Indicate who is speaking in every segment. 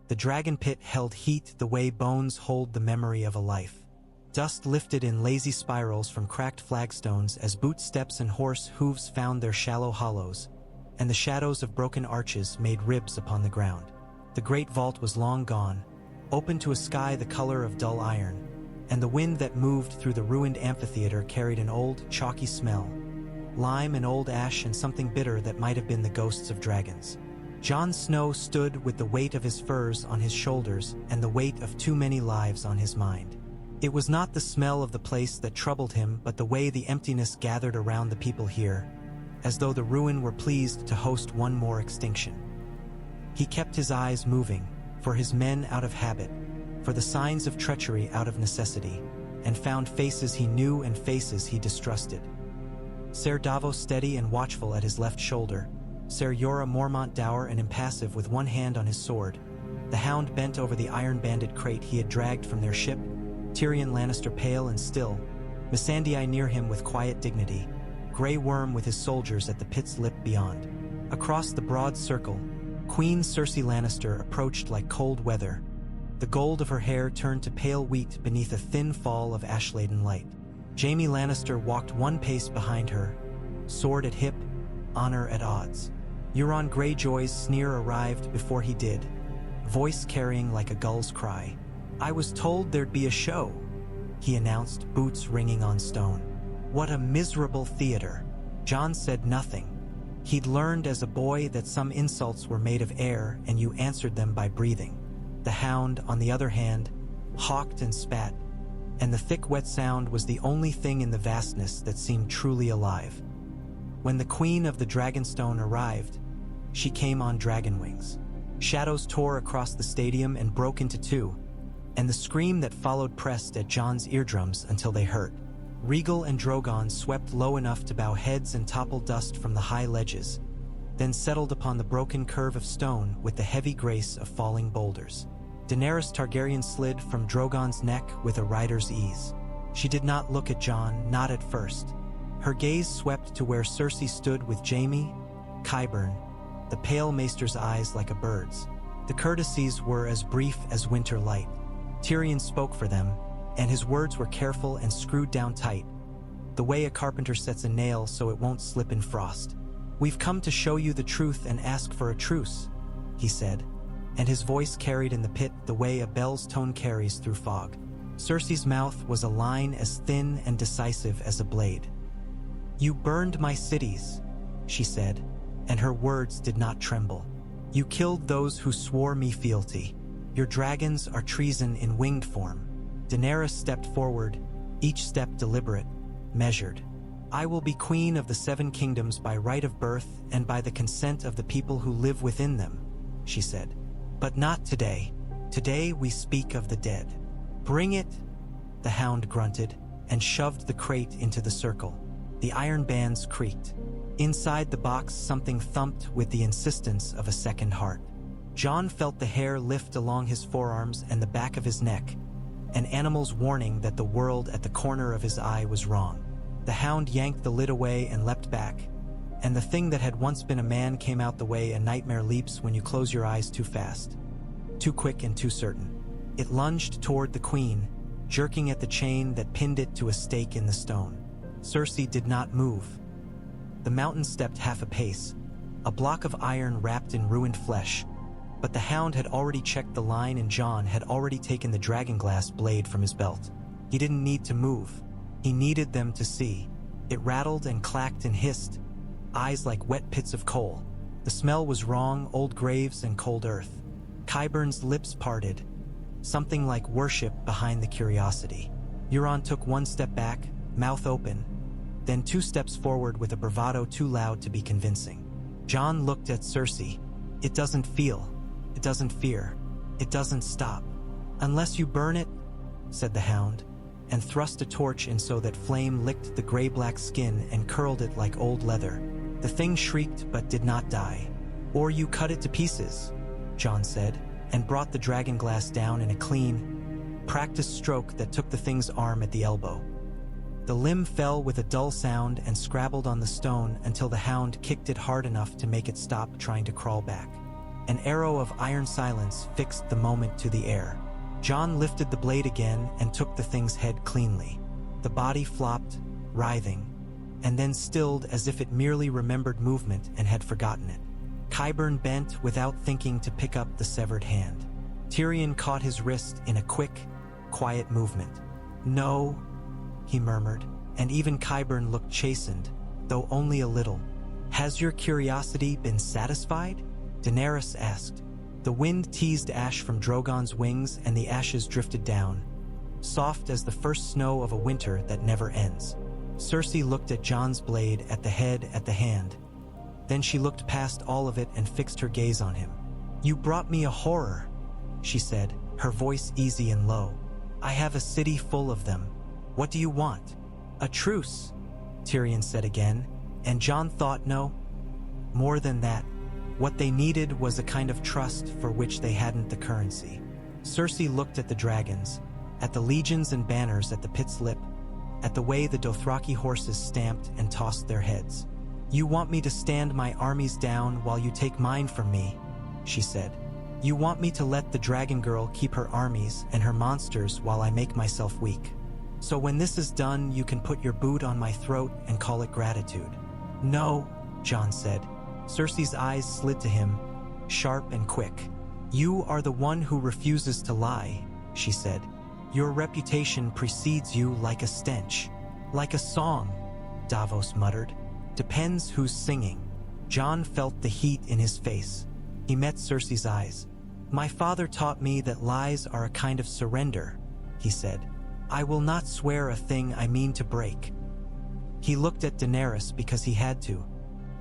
Speaker 1: The dragon pit held heat the way bones hold the memory of a life. Dust lifted in lazy spirals from cracked flagstones as boot steps and horse hooves found their shallow hollows, and the shadows of broken arches made ribs upon the ground. The great vault was long gone, open to a sky the color of dull iron, and the wind that moved through the ruined amphitheater carried an old, chalky smell, lime and old ash and something bitter that might have been the ghosts of dragons. Jon Snow stood with the weight of his furs on his shoulders and the weight of too many lives on his mind. It was not the smell of the place that troubled him, but the way the emptiness gathered around the people here, as though the ruin were pleased to host one more extinction. He kept his eyes moving, for his men out of habit, for the signs of treachery out of necessity, and found faces he knew and faces he distrusted. Ser Davos steady and watchful at his left shoulder, Ser Jorah Mormont dour and impassive with one hand on his sword, the Hound bent over the iron-banded crate he had dragged from their ship, Tyrion Lannister pale and still, Missandei near him with quiet dignity, Grey Worm with his soldiers at the pit's lip beyond. Across the broad circle, Queen Cersei Lannister approached like cold weather. The gold of her hair turned to pale wheat beneath a thin fall of ash-laden light. Jaime Lannister walked one pace behind her, sword at hip, honor at odds. Euron Greyjoy's sneer arrived before he did, voice carrying like a gull's cry. "I was told there'd be a show," he announced, boots ringing on stone. "What a miserable theater." Jon said nothing. He'd learned as a boy that some insults were made of air and you answered them by breathing. The Hound, on the other hand, hawked and spat, and the thick wet sound was the only thing in the vastness that seemed truly alive. When the Queen of the Dragonstone arrived, she came on dragon wings. Shadows tore across the stadium and broke into two, and the scream that followed pressed at Jon's eardrums until they hurt. Rhaegal and Drogon swept low enough to bow heads and topple dust from the high ledges, then settled upon the broken curve of stone with the heavy grace of falling boulders. Daenerys Targaryen slid from Drogon's neck with a rider's ease. She did not look at Jon, not at first. Her gaze swept to where Cersei stood with Jaime, Qyburn, the pale maester's eyes like a bird's. The courtesies were as brief as winter light. Tyrion spoke for them, and his words were careful and screwed down tight, the way a carpenter sets a nail so it won't slip in frost. "We've come to show you the truth and ask for a truce," he said, and his voice carried in the pit the way a bell's tone carries through fog. Cersei's mouth was a line as thin and decisive as a blade. "You burned my cities," she said, and her words did not tremble. "You killed those who swore me fealty. Your dragons are treason in winged form." Daenerys stepped forward, each step deliberate, measured. "I will be queen of the 7 kingdoms by right of birth and by the consent of the people who live within them," she said. "But not today. Today we speak of the dead." "Bring it," the Hound grunted, and shoved the crate into the circle. The iron bands creaked. Inside the box something thumped with the insistence of a second heart. Jon felt the hair lift along his forearms and the back of his neck, an animal's warning that the world at the corner of his eye was wrong. The Hound yanked the lid away and leapt back, and the thing that had once been a man came out the way a nightmare leaps when you close your eyes too fast, too quick and too certain. It lunged toward the Queen, jerking at the chain that pinned it to a stake in the stone. Cersei did not move. The mountain stepped half a pace, a block of iron wrapped in ruined flesh, but the Hound had already checked the line and Jon had already taken the dragonglass blade from his belt. He didn't need to move. He needed them to see. It rattled and clacked and hissed, eyes like wet pits of coal. The smell was wrong, old graves and cold earth. Qyburn's lips parted, something like worship behind the curiosity. Euron took one step back, mouth open, then 2 steps forward with a bravado too loud to be convincing. Jon looked at Cersei. "It doesn't feel. It doesn't fear. It doesn't stop. Unless you burn it," said the Hound, and thrust a torch in so that flame licked the gray-black skin and curled it like old leather. The thing shrieked but did not die. "Or you cut it to pieces," Jon said, and brought the dragonglass down in a clean, practiced stroke that took the thing's arm at the elbow. The limb fell with a dull sound and scrabbled on the stone until the Hound kicked it hard enough to make it stop trying to crawl back. An arrow of iron silence fixed the moment to the air. Jon lifted the blade again and took the thing's head cleanly. The body flopped, writhing, and then stilled as if it merely remembered movement and had forgotten it. Qyburn bent without thinking to pick up the severed hand. Tyrion caught his wrist in a quick, quiet movement. "No," he murmured, and even Qyburn looked chastened, though only a little. "Has your curiosity been satisfied?" Daenerys asked. The wind teased ash from Drogon's wings and the ashes drifted down, soft as the first snow of a winter that never ends. Cersei looked at Jon's blade, at the head, at the hand. Then she looked past all of it and fixed her gaze on him. "You brought me a horror," she said, her voice easy and low. "I have a city full of them. What do you want?" "A truce," Tyrion said again, and Jon thought no. More than that, what they needed was a kind of trust for which they hadn't the currency. Cersei looked at the dragons, at the legions and banners at the pit's lip, at the way the Dothraki horses stamped and tossed their heads. "You want me to stand my armies down while you take mine from me," she said. "You want me to let the dragon girl keep her armies and her monsters while I make myself weak. So when this is done, you can put your boot on my throat and call it gratitude." "No," Jon said. Cersei's eyes slid to him, sharp and quick. "You are the one who refuses to lie," she said. "Your reputation precedes you like a stench." "Like a song," Davos muttered. "Depends who's singing." Jon felt the heat in his face. He met Cersei's eyes. "My father taught me that lies are a kind of surrender," he said. "I will not swear a thing I mean to break." He looked at Daenerys because he had to,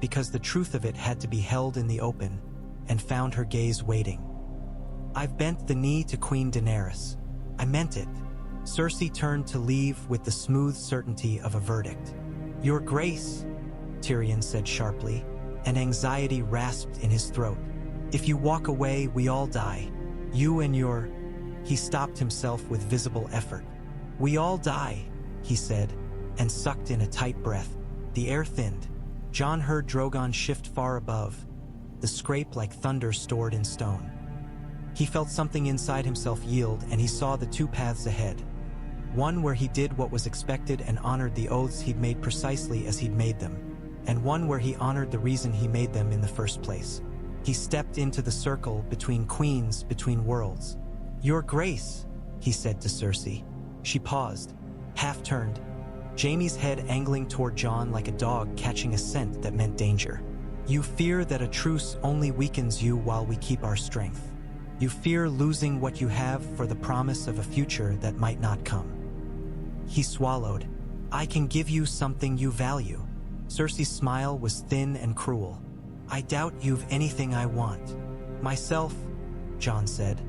Speaker 1: because the truth of it had to be held in the open, and found her gaze waiting. "I've bent the knee to Queen Daenerys. I meant it." Cersei turned to leave with the smooth certainty of a verdict. "Your Grace," Tyrion said sharply, and anxiety rasped in his throat. "If you walk away, we all die. You and your—" He stopped himself with visible effort. "We all die," he said, and sucked in a tight breath. The air thinned. Jon heard Drogon shift far above, the scrape like thunder stored in stone. He felt something inside himself yield, and he saw the two paths ahead. One where he did what was expected and honored the oaths he'd made precisely as he'd made them, and one where he honored the reason he made them in the first place. He stepped into the circle between queens, between worlds. "Your Grace," he said to Cersei. She paused, half-turned, Jaime's head angling toward Jon like a dog catching a scent that meant danger. "You fear that a truce only weakens you while we keep our strength. You fear losing what you have for the promise of a future that might not come." He swallowed. "I can give you something you value." Cersei's smile was thin and cruel. "I doubt you've anything I want." "Myself," Jon said,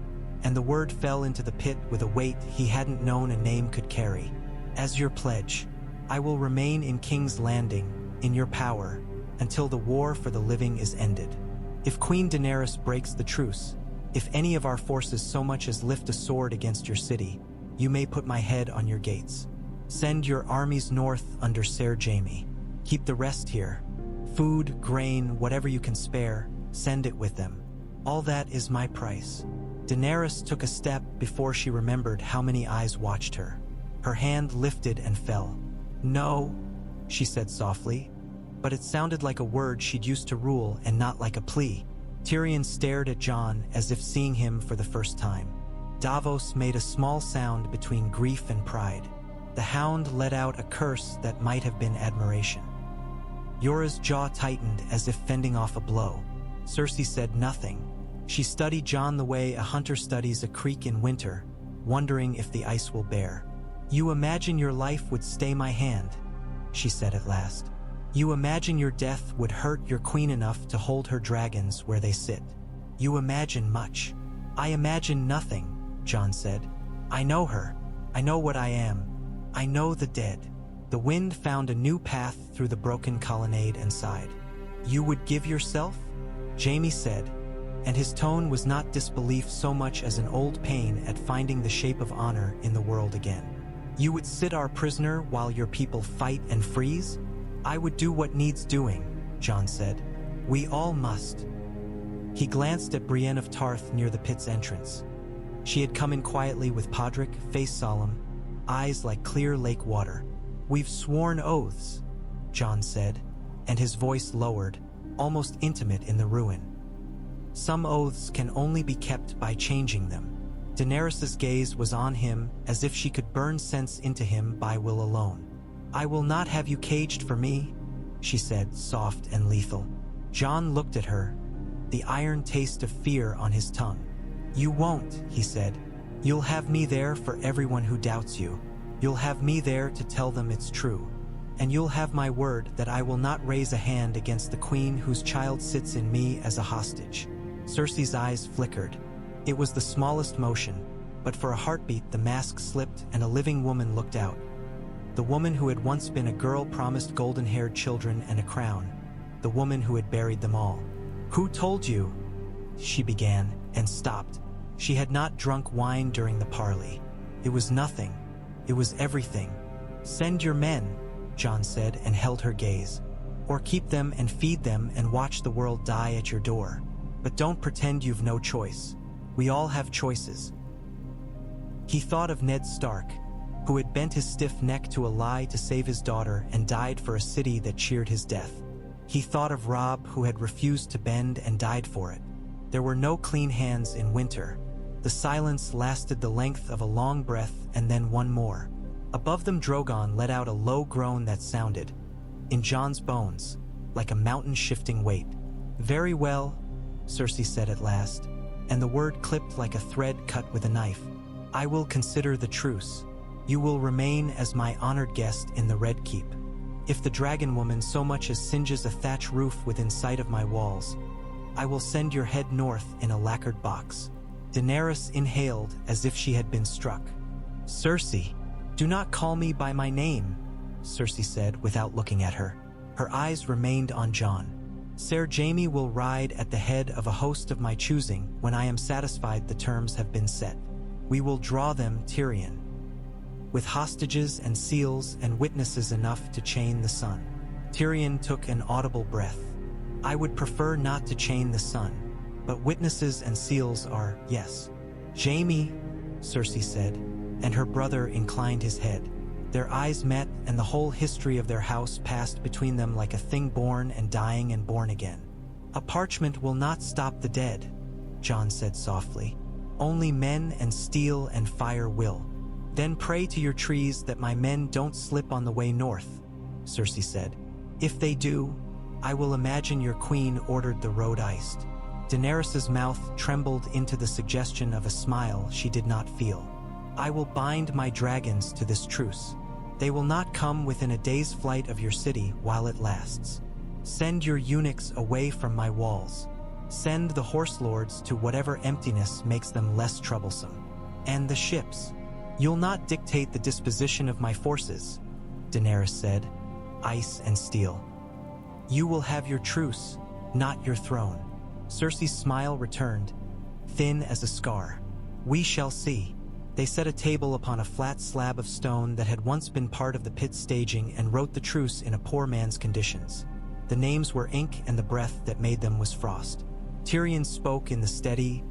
Speaker 1: and the word fell into the pit with a weight he hadn't known a name could carry. "As your pledge, I will remain in King's Landing, in your power, until the war for the living is ended. If Queen Daenerys breaks the truce, if any of our forces so much as lift a sword against your city, you may put my head on your gates. Send your armies north under Ser Jaime. Keep the rest here. Food, grain, whatever you can spare, send it with them. All that is my price." Daenerys took a step before she remembered how many eyes watched her. Her hand lifted and fell. "No," she said softly, but it sounded like a word she'd used to rule and not like a plea. Tyrion stared at Jon as if seeing him for the first time. Davos made a small sound between grief and pride. The Hound let out a curse that might have been admiration. Yora's jaw tightened as if fending off a blow. Cersei said nothing. She studied Jon the way a hunter studies a creek in winter, wondering if the ice will bear. "You imagine your life would stay my hand," she said at last. "You imagine your death would hurt your queen enough to hold her dragons where they sit. You imagine much." "I imagine nothing," Jon said. "I know her. I know what I am. I know the dead." The wind found a new path through the broken colonnade and sighed. "You would give yourself?" Jaime said, and his tone was not disbelief so much as an old pain at finding the shape of honor in the world again. "You would sit our prisoner while your people fight and freeze?" "I would do what needs doing," Jon said. "We all must." He glanced at Brienne of Tarth near the pit's entrance. She had come in quietly with Podrick, face solemn, eyes like clear lake water. "We've sworn oaths," Jon said, and his voice lowered, almost intimate in the ruin. "Some oaths can only be kept by changing them." Daenerys's gaze was on him as if she could burn sense into him by will alone. "I will not have you caged for me," she said, soft and lethal. Jon looked at her, the iron taste of fear on his tongue. "You won't," he said. "You'll have me there for everyone who doubts you. You'll have me there to tell them it's true. And you'll have my word that I will not raise a hand against the queen whose child sits in me as a hostage." Cersei's eyes flickered. It was the smallest motion, but for a heartbeat the mask slipped and a living woman looked out. The woman who had once been a girl promised golden-haired children and a crown. The woman who had buried them all. "Who told you?" she began, and stopped. She had not drunk wine during the parley. It was nothing. It was everything. "Send your men," Jon said, and held her gaze. "Or keep them and feed them and watch the world die at your door. But don't pretend you've no choice. We all have choices." He thought of Ned Stark, who had bent his stiff neck to a lie to save his daughter and died for a city that cheered his death. He thought of Robb, who had refused to bend and died for it. There were no clean hands in winter. The silence lasted the length of a long breath and then one more. Above them Drogon let out a low groan that sounded, in Jon's bones, like a mountain-shifting weight. "Very well," Cersei said at last, and the word clipped like a thread cut with a knife. "I will consider the truce. You will remain as my honored guest in the Red Keep. If the dragon woman so much as singes a thatch roof within sight of my walls, I will send your head north in a lacquered box." Daenerys inhaled as if she had been struck. "Cersei, do not call me by my name," Cersei said without looking at her. Her eyes remained on Jon. "Ser Jaime will ride at the head of a host of my choosing when I am satisfied the terms have been set. We will draw them, Tyrion, with hostages and seals and witnesses enough to chain the sun." Tyrion took an audible breath. "I would prefer not to chain the sun, but witnesses and seals are, yes." "Jaime," Cersei said, and her brother inclined his head. Their eyes met, and the whole history of their house passed between them like a thing born and dying and born again. "A parchment will not stop the dead," Jon said softly. "Only men and steel and fire will." "Then pray to your trees that my men don't slip on the way north," Cersei said. "If they do, I will imagine your queen ordered the road iced." Daenerys's mouth trembled into the suggestion of a smile she did not feel. "I will bind my dragons to this truce. They will not come within a day's flight of your city while it lasts. Send your eunuchs away from my walls. Send the horse lords to whatever emptiness makes them less troublesome. And the ships. You'll not dictate the disposition of my forces," Daenerys said, "ice and steel. You will have your truce, not your throne." Cersei's smile returned, thin as a scar. "We shall see." They set a table upon a flat slab of stone that had once been part of the pit's staging and wrote the truce in a poor man's conditions. The names were ink and the breath that made them was frost. Tyrion spoke in the steady,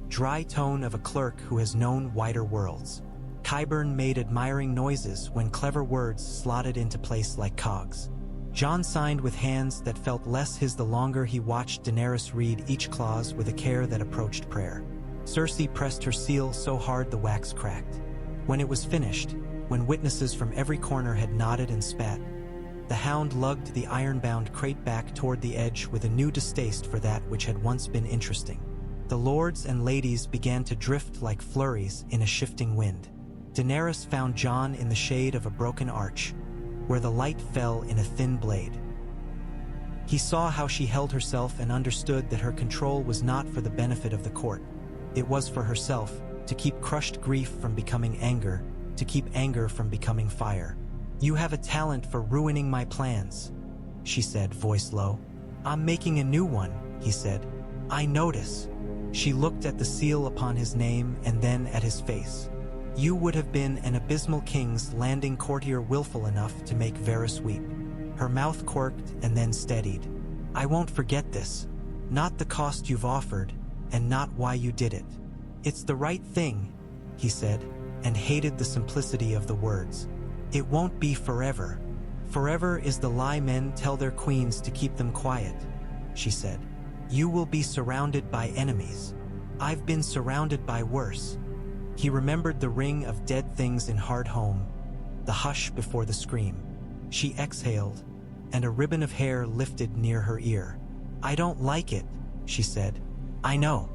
Speaker 1: dry tone of a clerk who has known wider worlds. Qyburn made admiring noises when clever words slotted into place like cogs. Jon signed with hands that felt less his the longer he watched Daenerys read each clause with a care that approached prayer. Cersei pressed her seal so hard the wax cracked. When it was finished, when witnesses from every corner had nodded and spat, the hound lugged the iron-bound crate back toward the edge with a new distaste for that which had once been interesting. The lords and ladies began to drift like flurries in a shifting wind. Daenerys found Jon in the shade of a broken arch, where the light fell in a thin blade. He saw how she held herself and understood that her control was not for the benefit of the court. It was for herself, to keep crushed grief from becoming anger, to keep anger from becoming fire. "You have a talent for ruining my plans," she said, voice low. "I'm making a new one," he said. "I notice." She looked at the seal upon his name and then at his face. "You would have been an abysmal King's Landing courtier willful enough to make Varys weep." Her mouth quirked and then steadied. "I won't forget this. Not the cost you've offered, and not why you did it. It's the right thing, he said, and hated the simplicity of the words. It won't be forever. Forever is the lie men tell their queens to keep them quiet, she said. You will be surrounded by enemies. I've been surrounded by worse. He remembered the ring of dead things in Hardhome, the hush before the scream. She exhaled, and a ribbon of hair lifted near her ear. I don't like it, she said. I know.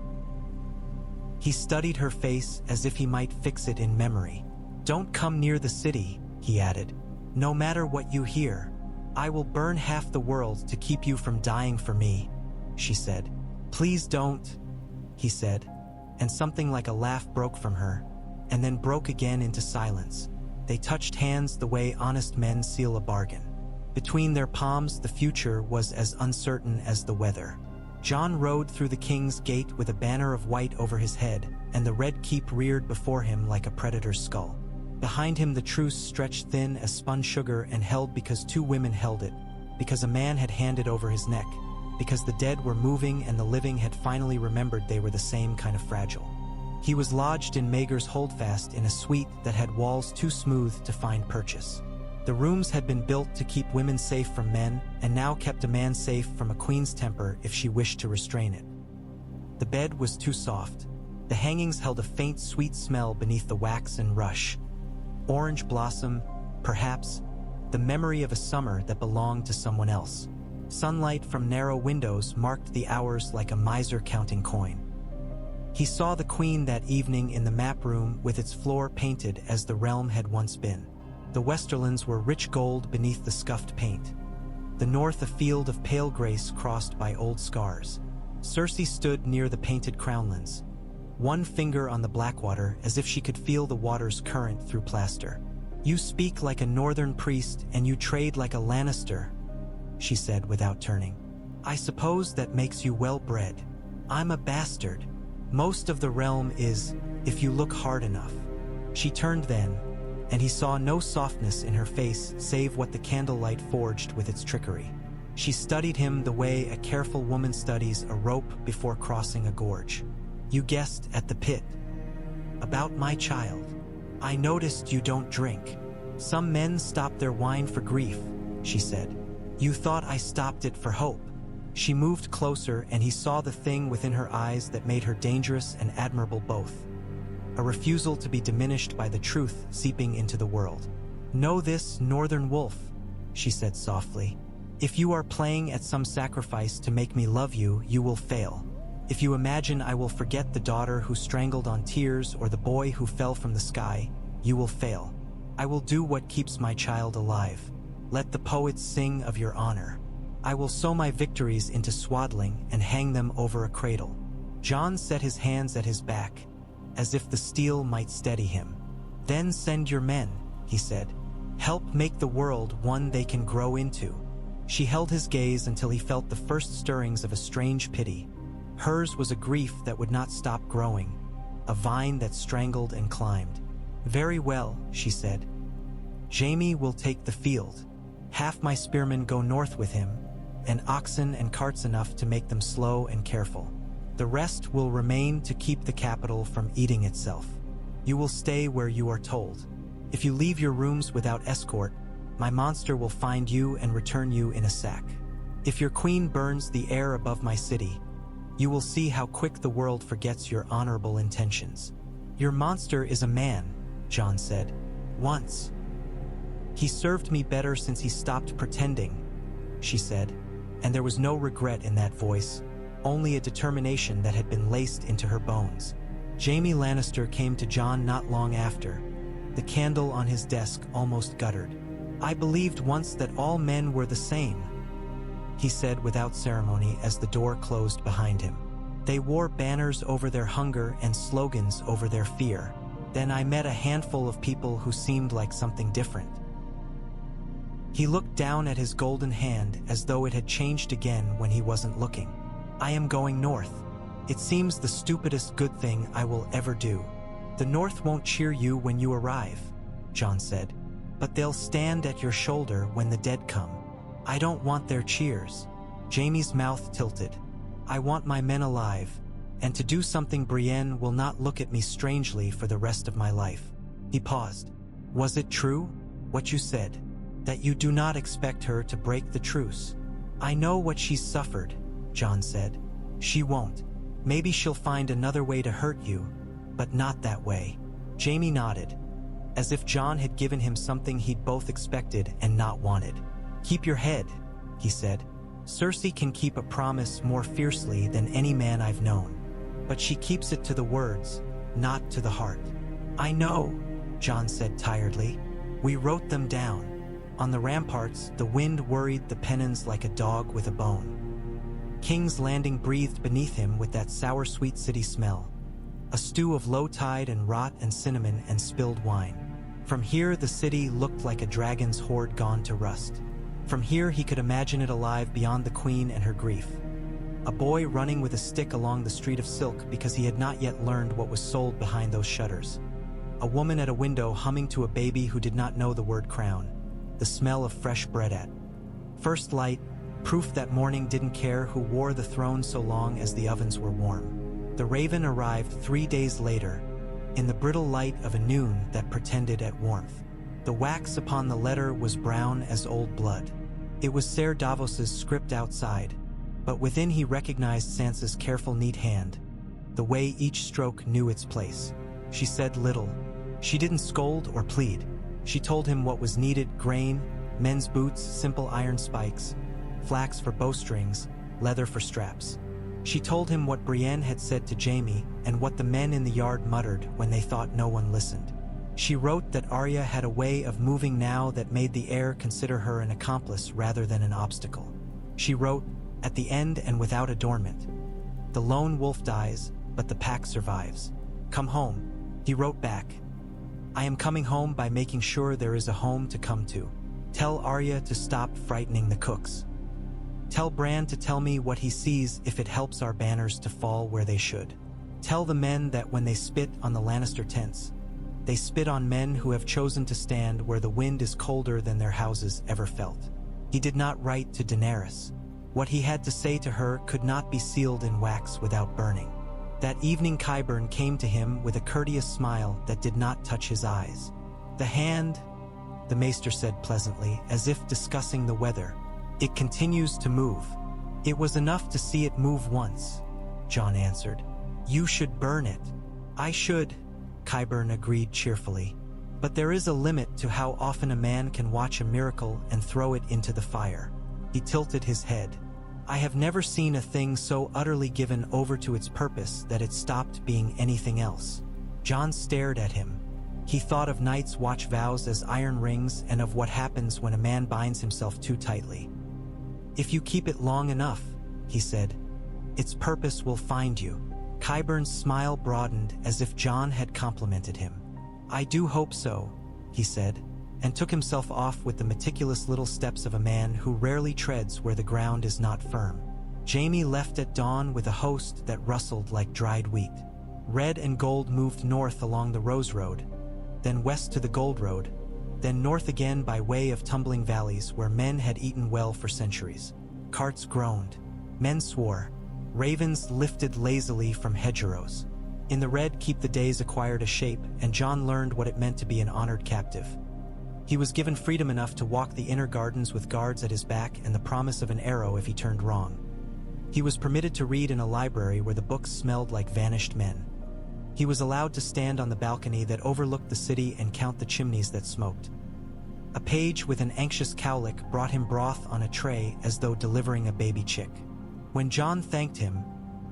Speaker 1: He studied her face as if he might fix it in memory. Don't come near the city, he added. No matter what you hear, I will burn half the world to keep you from dying for me, she said. Please don't, he said, and something like a laugh broke from her, and then broke again into silence. They touched hands the way honest men seal a bargain. Between their palms, the future was as uncertain as the weather. Jon rode through the king's gate with a banner of white over his head, and the red keep reared before him like a predator's skull. Behind him the truce stretched thin as spun sugar and held because two women held it, because a man had handed over his neck, because the dead were moving and the living had finally remembered they were the same kind of fragile. He was lodged in Maegor's holdfast in a suite that had walls too smooth to find purchase. The rooms had been built to keep women safe from men, and now kept a man safe from a queen's temper if she wished to restrain it. The bed was too soft. The hangings held a faint, sweet smell beneath the wax and rush. Orange blossom, perhaps, the memory of a summer that belonged to someone else. Sunlight from narrow windows marked the hours like a miser counting coin. He saw the queen that evening in the map room with its floor painted as the realm had once been. The Westerlands were rich gold beneath the scuffed paint. The north a field of pale grace crossed by old scars. Cersei stood near the painted crownlands, one finger on the Blackwater as if she could feel the water's current through plaster. You speak like a northern priest and you trade like a Lannister, she said without turning. I suppose that makes you well-bred. I'm a bastard. Most of the realm is, if you look hard enough. She turned then, and he saw no softness in her face save what the candlelight forged with its trickery. She studied him the way a careful woman studies a rope before crossing a gorge. You guessed at the pit. About my child. I noticed you don't drink. Some men stop their wine for grief, she said. You thought I stopped it for hope. She moved closer and he saw the thing within her eyes that made her dangerous and admirable both. A refusal to be diminished by the truth seeping into the world. Know this, Northern Wolf, she said softly. If you are playing at some sacrifice to make me love you, you will fail. If you imagine I will forget the daughter who strangled on tears or the boy who fell from the sky, you will fail. I will do what keeps my child alive. Let the poets sing of your honor. I will sew my victories into swaddling and hang them over a cradle. Jon set his hands at his back, as if the steel might steady him. Then send your men, he said. Help make the world one they can grow into. She held his gaze until he felt the first stirrings of a strange pity. Hers was a grief that would not stop growing, a vine that strangled and climbed. Very well, she said. Jaime will take the field. Half my spearmen go north with him, and oxen and carts enough to make them slow and careful. The rest will remain to keep the capital from eating itself. You will stay where you are told. If you leave your rooms without escort, my monster will find you and return you in a sack. If your queen burns the air above my city, you will see how quick the world forgets your honorable intentions. Your monster is a man, Jon said. Once. He served me better since he stopped pretending, she said, and there was no regret in that voice, only a determination that had been laced into her bones. Jaime Lannister came to Jon not long after, the candle on his desk almost guttered. I believed once that all men were the same, he said without ceremony as the door closed behind him. They wore banners over their hunger and slogans over their fear. Then I met a handful of people who seemed like something different. He looked down at his golden hand as though it had changed again when he wasn't looking. I am going north. It seems the stupidest good thing I will ever do. The North won't cheer you when you arrive, Jon said, but they'll stand at your shoulder when the dead come. I don't want their cheers. Jaime's mouth tilted. I want my men alive, and to do something Brienne will not look at me strangely for the rest of my life." He paused. "Was it true, what you said, that you do not expect her to break the truce?" "I know what she's suffered," Jon said. "She won't. Maybe she'll find another way to hurt you, but not that way." Jaime nodded, as if Jon had given him something he'd both expected and not wanted. "Keep your head," he said. "Cersei can keep a promise more fiercely than any man I've known, but she keeps it to the words, not to the heart." "I know," Jon said tiredly. "We wrote them down. On the ramparts, the wind worried the pennons like a dog with a bone. King's Landing breathed beneath him with that sour-sweet city smell, a stew of low tide and rot and cinnamon and spilled wine. From here, the city looked like a dragon's hoard gone to rust. From here, he could imagine it alive beyond the queen and her grief. A boy running with a stick along the street of silk because he had not yet learned what was sold behind those shutters. A woman at a window humming to a baby who did not know the word crown. The smell of fresh bread at first light, proof that morning didn't care who wore the throne so long as the ovens were warm. The raven arrived 3 days later, in the brittle light of a noon that pretended at warmth. The wax upon the letter was brown as old blood. It was Ser Davos's script outside, but within he recognized Sansa's careful, neat hand, the way each stroke knew its place. She said little. She didn't scold or plead. She told him what was needed: grain, men's boots, simple iron spikes, flax for bowstrings, leather for straps. She told him what Brienne had said to Jaime and what the men in the yard muttered when they thought no one listened. She wrote that Arya had a way of moving now that made the heir consider her an accomplice rather than an obstacle. She wrote, at the end and without adornment, "The lone wolf dies, but the pack survives. Come home," he wrote back. "I am coming home by making sure there is a home to come to. Tell Arya to stop frightening the cooks. Tell Bran to tell me what he sees if it helps our banners to fall where they should. Tell the men that when they spit on the Lannister tents, they spit on men who have chosen to stand where the wind is colder than their houses ever felt." He did not write to Daenerys. What he had to say to her could not be sealed in wax without burning. That evening Qyburn came to him with a courteous smile that did not touch his eyes. "The hand," the maester said pleasantly, as if discussing the weather, "it continues to move." "It was enough to see it move once," Jon answered. "You should burn it." "I should," Qyburn agreed cheerfully. "But there is a limit to how often a man can watch a miracle and throw it into the fire." He tilted his head. "I have never seen a thing so utterly given over to its purpose that it stopped being anything else." Jon stared at him. He thought of Night's Watch vows as iron rings and of what happens when a man binds himself too tightly. "If you keep it long enough," he said, "its purpose will find you." Qyburn's smile broadened as if Jon had complimented him. "I do hope so," he said, and took himself off with the meticulous little steps of a man who rarely treads where the ground is not firm. Jaime left at dawn with a host that rustled like dried wheat. Red and gold moved north along the Rose Road, then west to the Gold Road, then north again by way of tumbling valleys where men had eaten well for centuries. Carts groaned. Men swore. Ravens lifted lazily from hedgerows. In the red keep the days acquired a shape, and Jon learned what it meant to be an honored captive. He was given freedom enough to walk the inner gardens with guards at his back and the promise of an arrow if he turned wrong. He was permitted to read in a library where the books smelled like vanished men. He was allowed to stand on the balcony that overlooked the city and count the chimneys that smoked. A page with an anxious cowlick brought him broth on a tray as though delivering a baby chick. When Jon thanked him,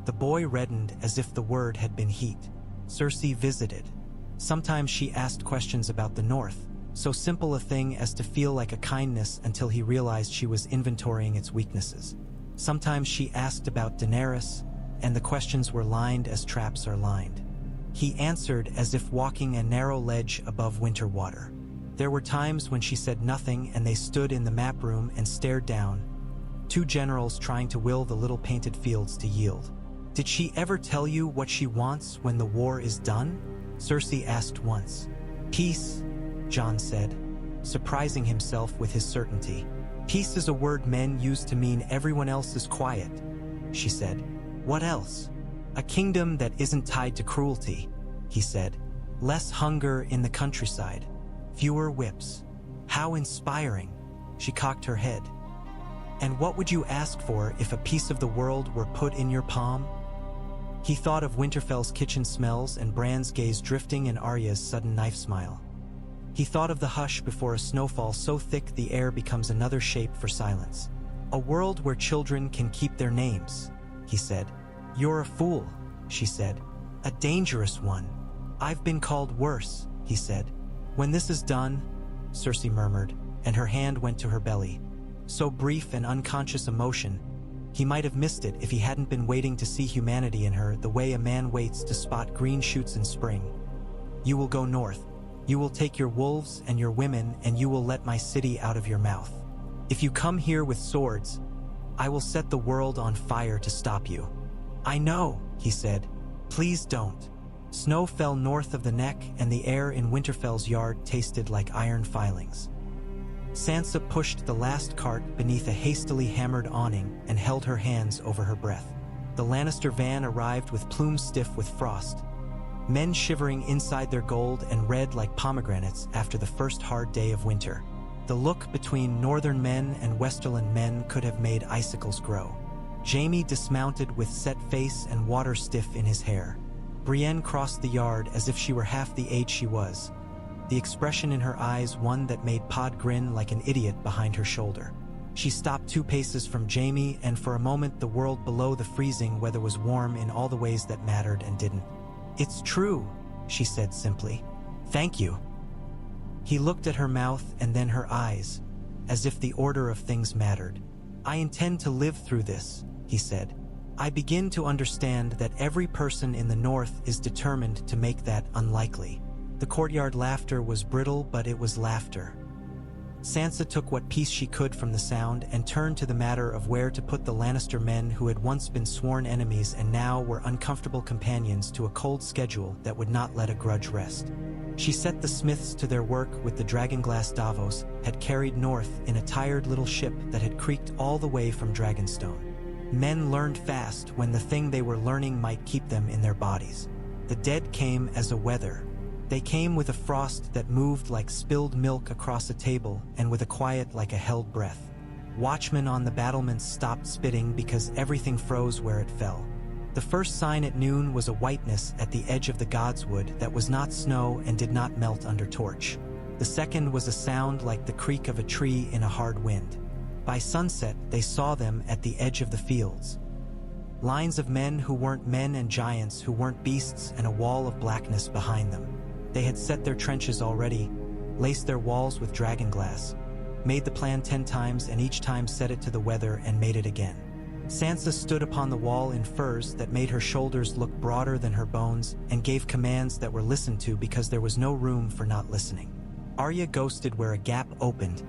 Speaker 1: the boy reddened as if the word had been heat. Cersei visited. Sometimes she asked questions about the North, so simple a thing as to feel like a kindness until he realized she was inventorying its weaknesses. Sometimes she asked about Daenerys, and the questions were lined as traps are lined. He answered as if walking a narrow ledge above winter water. There were times when she said nothing and they stood in the map room and stared down, two generals trying to will the little painted fields to yield. "Did she ever tell you what she wants when the war is done?" Cersei asked once. "Peace," Jon said, surprising himself with his certainty. "Peace is a word men use to mean everyone else is quiet," she said. What else? A kingdom that isn't tied to cruelty, he said. Less hunger in the countryside. Fewer whips. How inspiring. She cocked her head. And what would you ask for if a piece of the world were put in your palm? He thought of Winterfell's kitchen smells and Bran's gaze drifting and Arya's sudden knife smile. He thought of the hush before a snowfall so thick the air becomes another shape for silence. A world where children can keep their names, he said. You're a fool, she said. A dangerous one. I've been called worse, he said. When this is done, Cersei murmured, and her hand went to her belly. So brief and unconscious emotion, he might have missed it if he hadn't been waiting to see humanity in her the way a man waits to spot green shoots in spring. You will go north. You will take your wolves and your women, and you will let my city out of your mouth. If you come here with swords, I will set the world on fire to stop you. I know, he said. Please don't. Snow fell north of the neck, and the air in Winterfell's yard tasted like iron filings. Sansa pushed the last cart beneath a hastily hammered awning and held her hands over her breath. The Lannister van arrived with plumes stiff with frost, men shivering inside their gold and red like pomegranates after the first hard day of winter. The look between northern men and westerland men could have made icicles grow. Jaime dismounted with set face and water stiff in his hair. Brienne crossed the yard as if she were half the age she was, the expression in her eyes one that made Pod grin like an idiot behind her shoulder. She stopped 2 paces from Jaime, and for a moment the world below the freezing weather was warm in all the ways that mattered and didn't. It's true, she said simply. Thank you. He looked at her mouth and then her eyes, as if the order of things mattered. I intend to live through this, he said. I begin to understand that every person in the north is determined to make that unlikely. The courtyard laughter was brittle, but it was laughter. Sansa took what piece she could from the sound and turned to the matter of where to put the Lannister men who had once been sworn enemies and now were uncomfortable companions to a cold schedule that would not let a grudge rest. She set the smiths to their work with the dragonglass Davos had carried north in a tired little ship that had creaked all the way from Dragonstone. Men learned fast when the thing they were learning might keep them in their bodies. The dead came as a weather. They came with a frost that moved like spilled milk across a table and with a quiet like a held breath. Watchmen on the battlements stopped spitting because everything froze where it fell. The first sign at noon was a whiteness at the edge of the godswood that was not snow and did not melt under torch. The second was a sound like the creak of a tree in a hard wind. By sunset, they saw them at the edge of the fields. Lines of men who weren't men and giants who weren't beasts and a wall of blackness behind them. They had set their trenches already, laced their walls with dragonglass, made the plan 10 times and each time set it to the weather and made it again. Sansa stood upon the wall in furs that made her shoulders look broader than her bones and gave commands that were listened to because there was no room for not listening. Arya ghosted where a gap opened,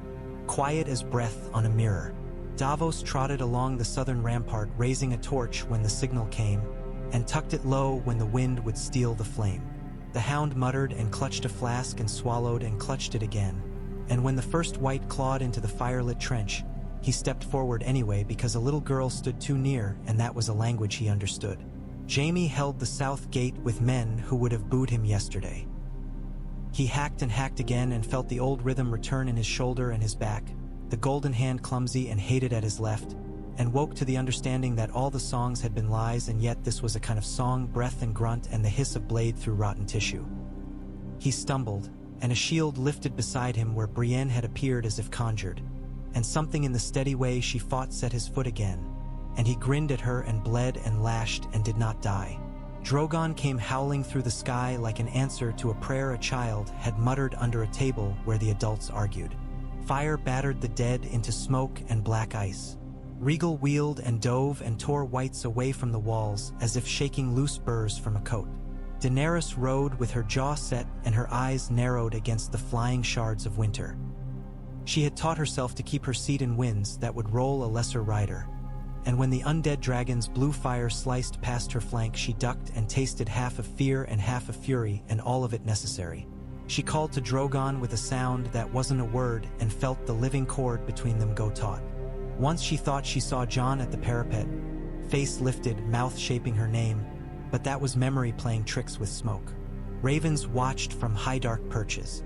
Speaker 1: quiet as breath on a mirror. Davos trotted along the southern rampart raising a torch when the signal came and tucked it low when the wind would steal the flame. The hound muttered and clutched a flask and swallowed and clutched it again, and when the first white clawed into the firelit trench, he stepped forward anyway because a little girl stood too near and that was a language he understood. Jaime held the south gate with men who would have booed him yesterday. He hacked and hacked again and felt the old rhythm return in his shoulder and his back, the golden hand clumsy and hated at his left, and woke to the understanding that all the songs had been lies and yet this was a kind of song, breath and grunt and the hiss of blade through rotten tissue. He stumbled, and a shield lifted beside him where Brienne had appeared as if conjured, and something in the steady way she fought set his foot again, and he grinned at her and bled and lashed and did not die. Drogon came howling through the sky like an answer to a prayer a child had muttered under a table where the adults argued. Fire battered the dead into smoke and black ice. Regal wheeled and dove and tore whites away from the walls as if shaking loose burrs from a coat. Daenerys rode with her jaw set and her eyes narrowed against the flying shards of winter. She had taught herself to keep her seat in winds that would roll a lesser rider, and when the undead dragon's blue fire sliced past her flank she ducked and tasted half of fear and half of fury and all of it necessary. She called to Drogon with a sound that wasn't a word and felt the living cord between them go taut. Once she thought she saw Jon at the parapet, face lifted, mouth shaping her name, but that was memory playing tricks with smoke. Ravens watched from high dark perches.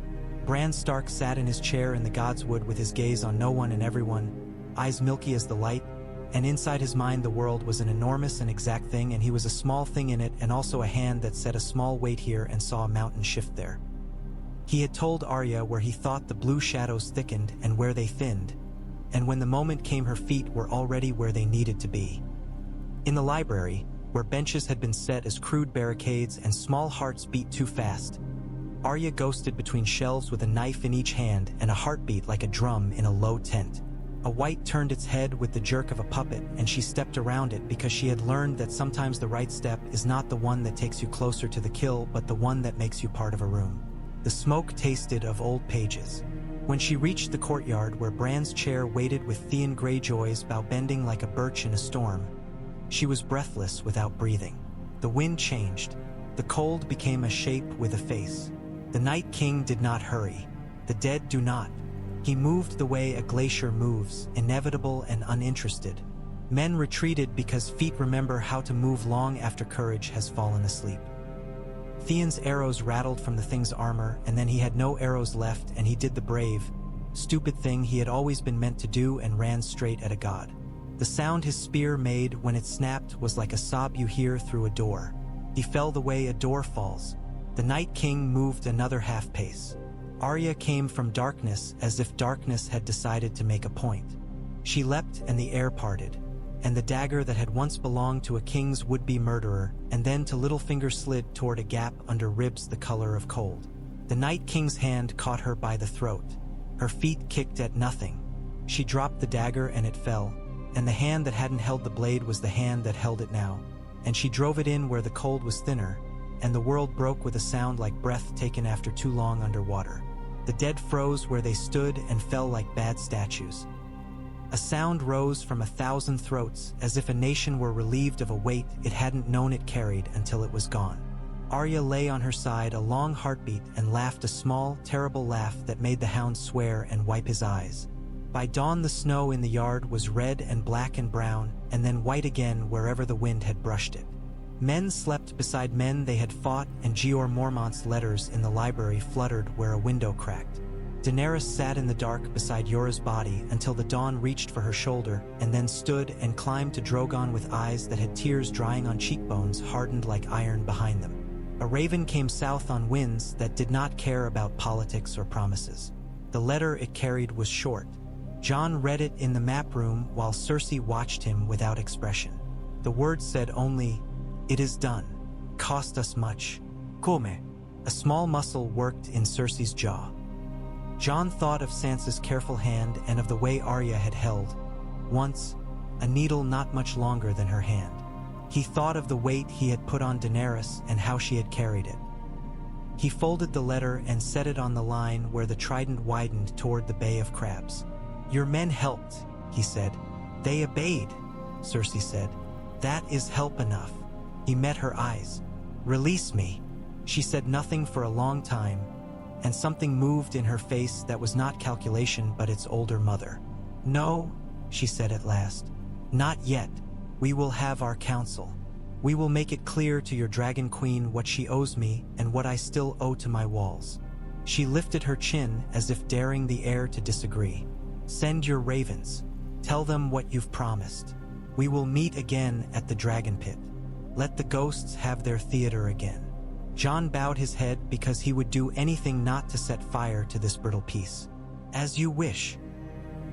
Speaker 1: Bran Stark sat in his chair in the Godswood with his gaze on no one and everyone, eyes milky as the light, and inside his mind the world was an enormous and exact thing, and he was a small thing in it, and also a hand that set a small weight here and saw a mountain shift there. He had told Arya where he thought the blue shadows thickened and where they thinned, and when the moment came her feet were already where they needed to be. In the library, where benches had been set as crude barricades and small hearts beat too fast, Arya ghosted between shelves with a knife in each hand and a heartbeat like a drum in a low tent. A white turned its head with the jerk of a puppet, and she stepped around it because she had learned that sometimes the right step is not the one that takes you closer to the kill, but the one that makes you part of a room. The smoke tasted of old pages. When she reached the courtyard where Bran's chair waited with Theon Greyjoy's bow bending like a birch in a storm, she was breathless without breathing. The wind changed. The cold became a shape with a face. The Night King did not hurry. The dead do not. He moved the way a glacier moves, inevitable and uninterested. Men retreated because feet remember how to move long after courage has fallen asleep. Theon's arrows rattled from the thing's armor, and then he had no arrows left, and he did the brave, stupid thing he had always been meant to do and ran straight at a god. The sound his spear made when it snapped was like a sob you hear through a door. He fell the way a door falls. The Night King moved another half pace. Arya came from darkness as if darkness had decided to make a point. She leapt and the air parted, and the dagger that had once belonged to a king's would-be murderer and then to Littlefinger slid toward a gap under ribs the color of cold. The Night King's hand caught her by the throat. Her feet kicked at nothing. She dropped the dagger and it fell, and the hand that hadn't held the blade was the hand that held it now, and she drove it in where the cold was thinner, and the world broke with a sound like breath taken after too long underwater. The dead froze where they stood and fell like bad statues. A sound rose from 1,000 throats, as if a nation were relieved of a weight it hadn't known it carried until it was gone. Arya lay on her side, a long heartbeat, and laughed a small, terrible laugh that made the hound swear and wipe his eyes. By dawn the snow in the yard was red and black and brown, and then white again wherever the wind had brushed it. Men slept beside men they had fought, and Jeor Mormont's letters in the library fluttered where a window cracked. Daenerys sat in the dark beside Yora's body until the dawn reached for her shoulder, and then stood and climbed to Drogon with eyes that had tears drying on cheekbones hardened like iron behind them. A raven came south on winds that did not care about politics or promises. The letter it carried was short. Jon read it in the map room while Cersei watched him without expression. The words said only, "It is done. Cost us much. Come." A small muscle worked in Cersei's jaw. Jon thought of Sansa's careful hand and of the way Arya had held, once, a needle not much longer than her hand. He thought of the weight he had put on Daenerys and how she had carried it. He folded the letter and set it on the line where the trident widened toward the Bay of Crabs. "Your men helped," he said. "They obeyed," Cersei said. "That is help enough." He met her eyes. "Release me." She said nothing for a long time, and something moved in her face that was not calculation but its older mother. "No," she said at last. "Not yet. We will have our council. We will make it clear to your Dragon Queen what she owes me and what I still owe to my walls." She lifted her chin as if daring the air to disagree. "Send your ravens. Tell them what you've promised. We will meet again at the Dragonpit. Let the ghosts have their theater again." Jon bowed his head because he would do anything not to set fire to this brittle peace. "As you wish."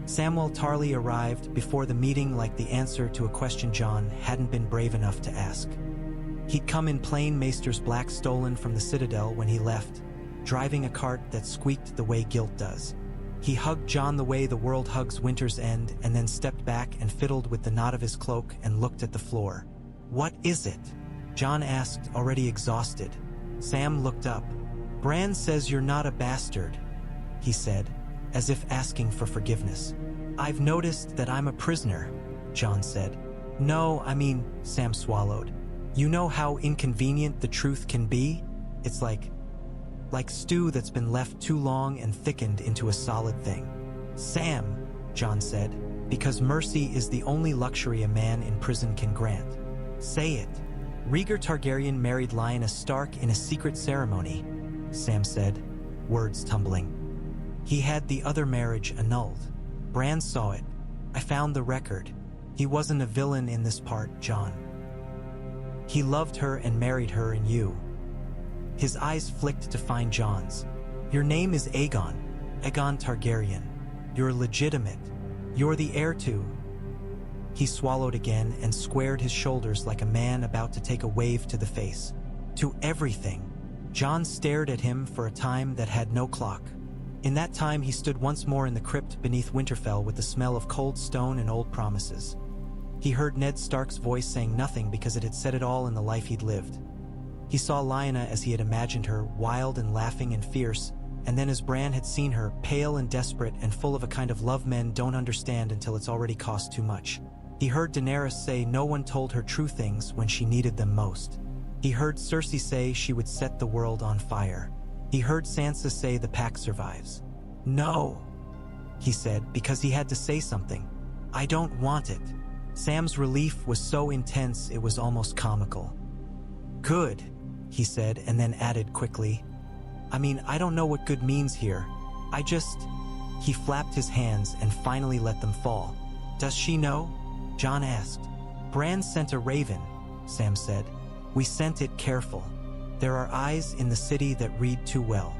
Speaker 1: Samwell Tarly arrived before the meeting like the answer to a question Jon hadn't been brave enough to ask. He'd come in plain maester's black stolen from the Citadel when he left, driving a cart that squeaked the way guilt does. He hugged Jon the way the world hugs winter's end and then stepped back and fiddled with the knot of his cloak and looked at the floor. "What is it?" Jon asked, already exhausted. Sam looked up. "Bran says you're not a bastard," he said, as if asking for forgiveness. "I've noticed that I'm a prisoner," Jon said. "No, I mean," Sam swallowed. "You know how inconvenient the truth can be? It's like stew that's been left too long and thickened into a solid thing." "Sam," Jon said, Because mercy is the only luxury a man in prison can grant. Say it. Rhaegar Targaryen married Lyanna Stark in a secret ceremony, Sam said, words tumbling. He had the other marriage annulled. Bran saw it. I found the record. He wasn't a villain in this part, Jon. He loved her and married her and you. His eyes flicked to find Jon's. Your name is Aegon Targaryen. You're legitimate. You're the heir to. He swallowed again and squared his shoulders like a man about to take a wave to the face. To everything. Jon stared at him for a time that had no clock. In that time he stood once more in the crypt beneath Winterfell with the smell of cold stone and old promises. He heard Ned Stark's voice saying nothing because it had said it all in the life he'd lived. He saw Lyanna as he had imagined her, wild and laughing and fierce, and then as Bran had seen her, pale and desperate and full of a kind of love men don't understand until it's already cost too much. He heard Daenerys say no one told her true things when she needed them most. He heard Cersei say she would set the world on fire. He heard Sansa say the pack survives. No, he said, because he had to say something. I don't want it. Sam's relief was so intense it was almost comical. Good, he said, and then added quickly, I mean, I don't know what good means here. He flapped his hands and finally let them fall. Does she know? Jon asked. Bran sent a raven, Sam said. We sent it careful. There are eyes in the city that read too well.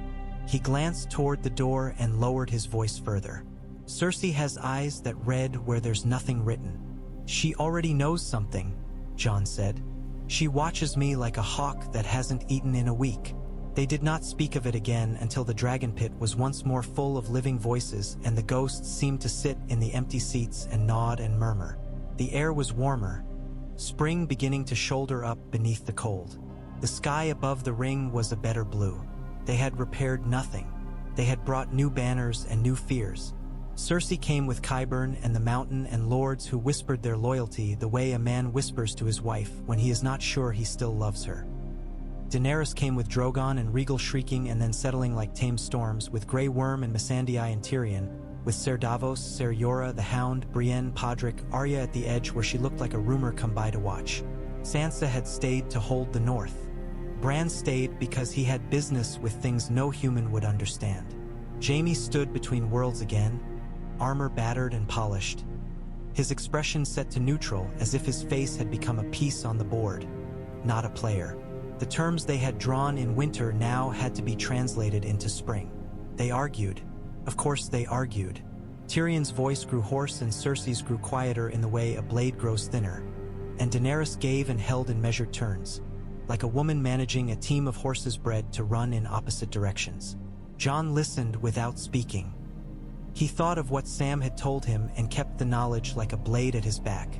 Speaker 1: He glanced toward the door and lowered his voice further. Cersei has eyes that read where there's nothing written. She already knows something, Jon said. She watches me like a hawk that hasn't eaten in a week. They did not speak of it again until the Dragonpit was once more full of living voices and the ghosts seemed to sit in the empty seats and nod and murmur. The air was warmer, spring beginning to shoulder up beneath the cold. The sky above the ring was a better blue. They had repaired nothing. They had brought new banners and new fears. Cersei came with Qyburn and the mountain and lords who whispered their loyalty the way a man whispers to his wife when he is not sure he still loves her. Daenerys came with Drogon and Regal shrieking and then settling like tame storms, with Grey Worm and Missandei and Tyrion, with Ser Davos, Ser Jorah, the Hound, Brienne, Podrick, Arya at the edge where she looked like a rumor come by to watch. Sansa had stayed to hold the north. Bran stayed because he had business with things no human would understand. Jaime stood between worlds again, armor battered and polished. His expression set to neutral as if his face had become a piece on the board, not a player. The terms they had drawn in winter now had to be translated into spring. They argued. Of course they argued. Tyrion's voice grew hoarse and Cersei's grew quieter in the way a blade grows thinner. And Daenerys gave and held in measured turns, like a woman managing a team of horses bred to run in opposite directions. Jon listened without speaking. He thought of what Sam had told him and kept the knowledge like a blade at his back.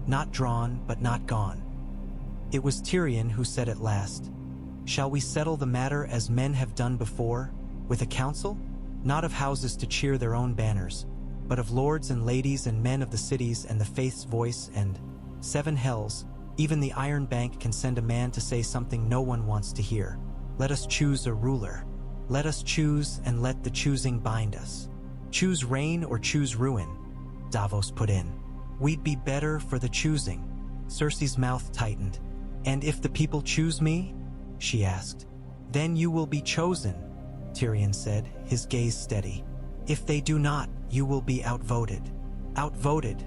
Speaker 1: Not drawn, but not gone. It was Tyrion who said at last, "Shall we settle the matter as men have done before, with a council? Not of houses to cheer their own banners, but of lords and ladies and men of the cities and the faith's voice and 7 hells, even the Iron Bank can send a man to say something no one wants to hear. Let us choose a ruler. Let us choose and let the choosing bind us. Choose reign or choose ruin," Davos put in. "We'd be better for the choosing." Cersei's mouth tightened. "And if the people choose me?" she asked. "Then you will be chosen," Tyrion said, his gaze steady. "If they do not, you will be outvoted." "Outvoted,"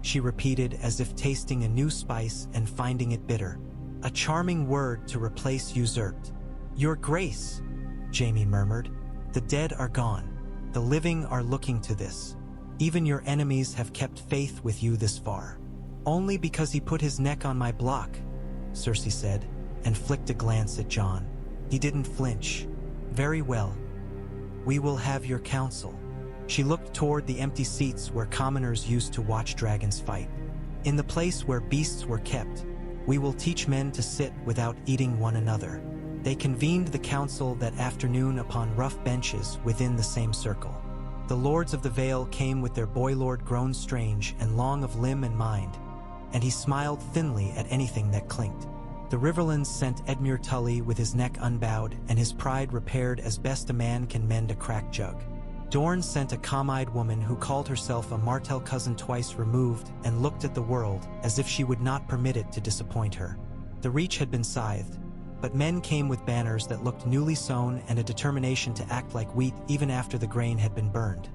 Speaker 1: she repeated as if tasting a new spice and finding it bitter. A charming word to replace usurped. "Your Grace," Jaime murmured. "The dead are gone. The living are looking to this. Even your enemies have kept faith with you this far." "Only because he put his neck on my block," Cersei said, and flicked a glance at Jon. He didn't flinch. "Very well. We will have your counsel." She looked toward the empty seats where commoners used to watch dragons fight. "In the place where beasts were kept, we will teach men to sit without eating one another." They convened the council that afternoon upon rough benches within the same circle. The lords of the Vale came with their boy lord grown strange and long of limb and mind, and he smiled thinly at anything that clinked. The Riverlands sent Edmure Tully with his neck unbowed and his pride repaired as best a man can mend a cracked jug. Dorne sent a calm-eyed woman who called herself a Martell cousin twice removed and looked at the world as if she would not permit it to disappoint her. The Reach had been scythed, but men came with banners that looked newly sown and a determination to act like wheat even after the grain had been burned.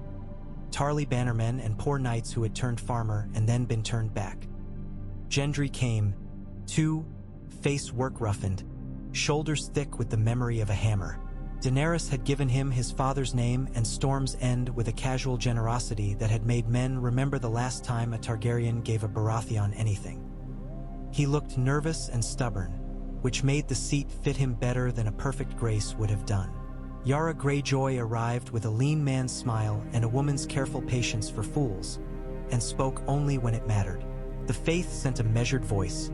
Speaker 1: Tarly bannermen and poor knights who had turned farmer and then been turned back. Gendry came, too, face work-roughened, shoulders thick with the memory of a hammer. Daenerys had given him his father's name and Storm's End with a casual generosity that had made men remember the last time a Targaryen gave a Baratheon anything. He looked nervous and stubborn, which made the seat fit him better than a perfect grace would have done. Yara Greyjoy arrived with a lean man's smile and a woman's careful patience for fools, and spoke only when it mattered. The Faith sent a measured voice,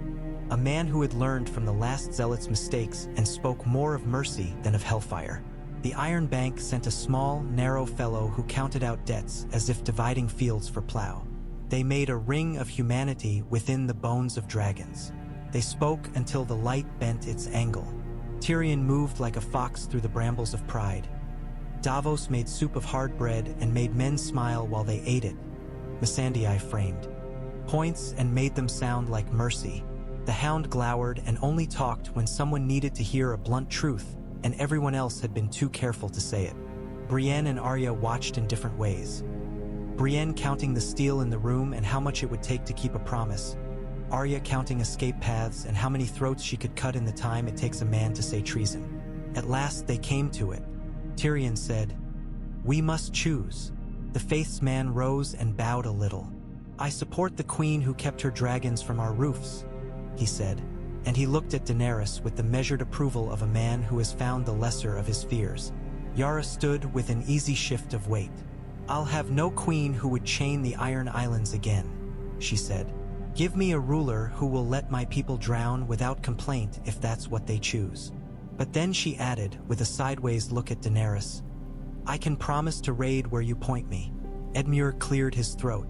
Speaker 1: a man who had learned from the last zealot's mistakes and spoke more of mercy than of hellfire. The Iron Bank sent a small, narrow fellow who counted out debts as if dividing fields for plow. They made a ring of humanity within the bones of dragons. They spoke until the light bent its angle. Tyrion moved like a fox through the brambles of pride. Davos made soup of hard bread and made men smile while they ate it. Missandei framed points and made them sound like mercy. The Hound glowered and only talked when someone needed to hear a blunt truth, and everyone else had been too careful to say it. Brienne and Arya watched in different ways. Brienne counting the steel in the room and how much it would take to keep a promise. Arya counting escape paths and how many throats she could cut in the time it takes a man to say treason. At last they came to it. Tyrion said, "We must choose." The Faith's man rose and bowed a little. "I support the queen who kept her dragons from our roofs," he said, and he looked at Daenerys with the measured approval of a man who has found the lesser of his fears. Yara stood with an easy shift of weight. "I'll have no queen who would chain the Iron Islands again," she said. "Give me a ruler who will let my people drown without complaint if that's what they choose." But then she added, with a sideways look at Daenerys, "I can promise to raid where you point me." Edmure cleared his throat.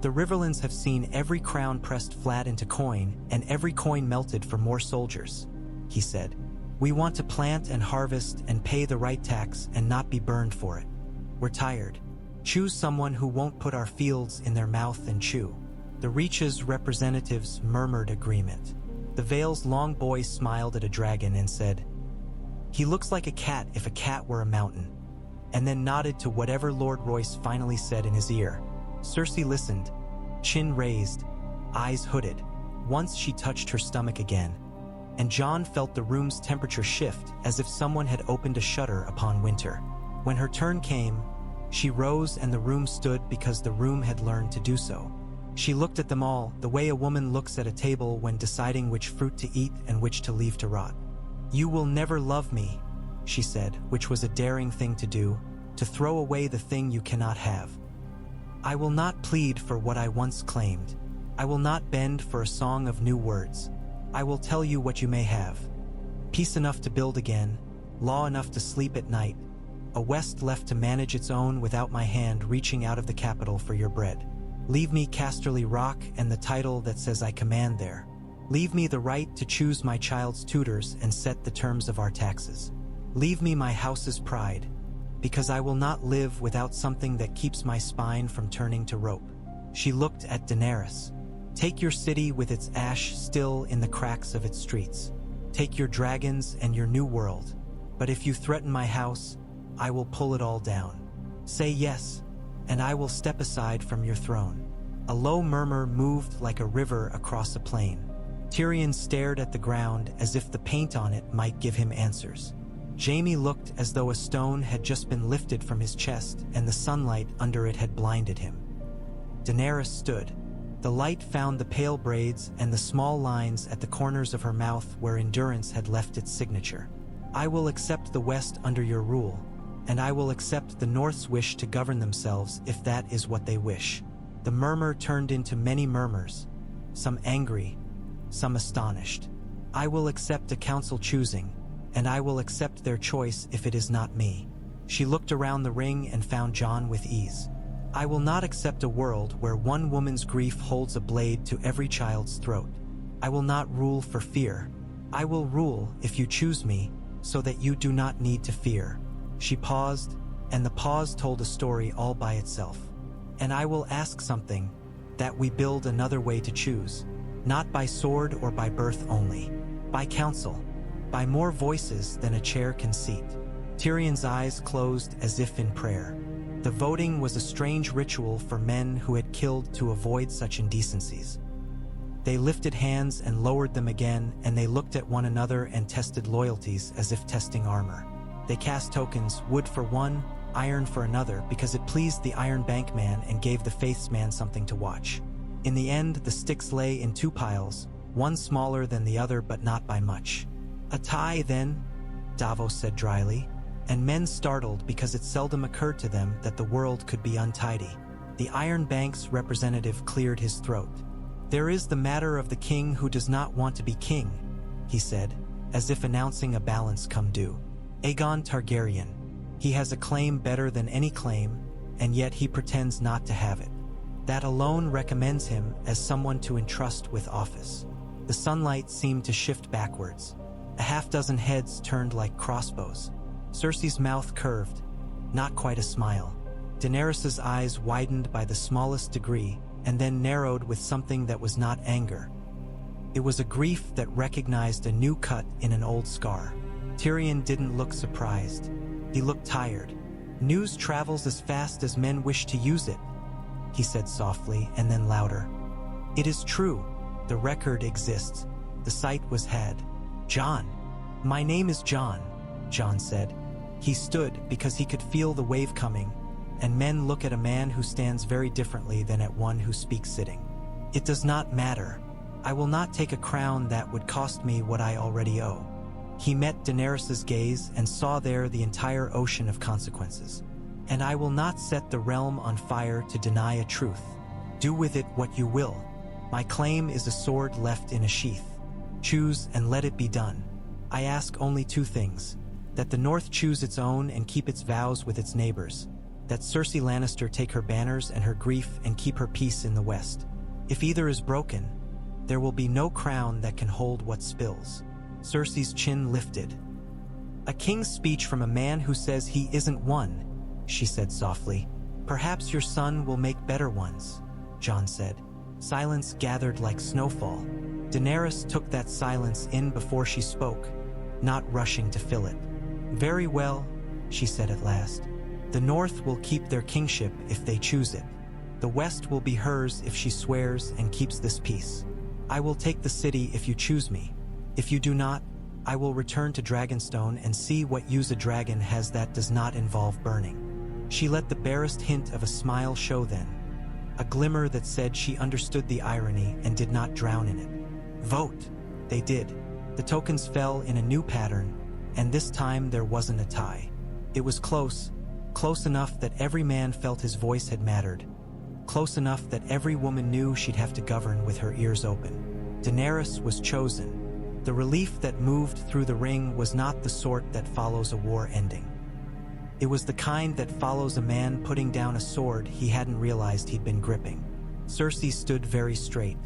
Speaker 1: "The Riverlands have seen every crown pressed flat into coin and every coin melted for more soldiers," he said. "We want to plant and harvest and pay the right tax and not be burned for it. We're tired. Choose someone who won't put our fields in their mouth and chew." The Reach's representatives murmured agreement. The Vale's long boy smiled at a dragon and said, "He looks like a cat if a cat were a mountain," and then nodded to whatever Lord Royce finally said in his ear. Cersei listened, chin raised, eyes hooded. Once she touched her stomach again, and Jon felt the room's temperature shift as if someone had opened a shutter upon winter. When her turn came, she rose and the room stood because the room had learned to do so. She looked at them all, the way a woman looks at a table when deciding which fruit to eat and which to leave to rot. "You will never love me," she said, which was a daring thing to do, to throw away the thing you cannot have. "I will not plead for what I once claimed. I will not bend for a song of new words. I will tell you what you may have. Peace enough to build again, law enough to sleep at night, a West left to manage its own without my hand reaching out of the capital for your bread. Leave me Casterly Rock and the title that says I command there. Leave me the right to choose my child's tutors and set the terms of our taxes. Leave me my house's pride, because I will not live without something that keeps my spine from turning to rope." She looked at Daenerys. "Take your city with its ash still in the cracks of its streets. Take your dragons and your new world. But if you threaten my house, I will pull it all down. Say yes, and I will step aside from your throne." A low murmur moved like a river across a plain. Tyrion stared at the ground as if the paint on it might give him answers. Jaime looked as though a stone had just been lifted from his chest and the sunlight under it had blinded him. Daenerys stood. The light found the pale braids and the small lines at the corners of her mouth where endurance had left its signature. "I will accept the West under your rule, and I will accept the North's wish to govern themselves if that is what they wish." The murmur turned into many murmurs, some angry, some astonished. "I will accept a council choosing, and I will accept their choice if it is not me." She looked around the ring and found Jon with ease. "I will not accept a world where one woman's grief holds a blade to every child's throat. I will not rule for fear. I will rule if you choose me, so that you do not need to fear." She paused, and the pause told a story all by itself. And I will ask something, that we build another way to choose, not by sword or by birth only, by counsel, by more voices than a chair can seat. Tyrion's eyes closed as if in prayer. The voting was a strange ritual for men who had killed to avoid such indecencies. They lifted hands and lowered them again, and they looked at one another and tested loyalties as if testing armor. They cast tokens, wood for one, iron for another, because it pleased the Iron Bank man and gave the Faiths man something to watch. In the end, the sticks lay in two piles, one smaller than the other but not by much. A tie, then, Davos said dryly, and men startled because it seldom occurred to them that the world could be untidy. The Iron Bank's representative cleared his throat. There is the matter of the king who does not want to be king, he said, as if announcing a balance come due. Aegon Targaryen. He has a claim better than any claim, and yet he pretends not to have it. That alone recommends him as someone to entrust with office. The sunlight seemed to shift backwards. A half-dozen heads turned like crossbows. Cersei's mouth curved, not quite a smile. Daenerys's eyes widened by the smallest degree, and then narrowed with something that was not anger. It was a grief that recognized a new cut in an old scar. Tyrion didn't look surprised. He looked tired. News travels as fast as men wish to use it, he said softly, and then louder. It is true. The record exists. The site was had. Jon. My name is Jon, Jon said. He stood because he could feel the wave coming, and men look at a man who stands very differently than at one who speaks sitting. It does not matter. I will not take a crown that would cost me what I already owe. He met Daenerys's gaze and saw there the entire ocean of consequences. And I will not set the realm on fire to deny a truth. Do with it what you will. My claim is a sword left in a sheath. Choose and let it be done. I ask only two things. That the North choose its own and keep its vows with its neighbors. That Cersei Lannister take her banners and her grief and keep her peace in the West. If either is broken, there will be no crown that can hold what spills. Cersei's chin lifted. A king's speech from a man who says he isn't one, she said softly. Perhaps your son will make better ones, Jon said. Silence gathered like snowfall. Daenerys took that silence in before she spoke, not rushing to fill it. Very well, she said at last. The North will keep their kingship if they choose it. The West will be hers if she swears and keeps this peace. I will take the city if you choose me. If you do not, I will return to Dragonstone and see what use a dragon has that does not involve burning. She let the barest hint of a smile show then, a glimmer that said she understood the irony and did not drown in it. Vote. They did. The tokens fell in a new pattern, and this time there wasn't a tie. It was close, close enough that every man felt his voice had mattered, close enough that every woman knew she'd have to govern with her ears open. Daenerys was chosen. The relief that moved through the ring was not the sort that follows a war ending. It was the kind that follows a man putting down a sword he hadn't realized he'd been gripping. Cersei stood very straight.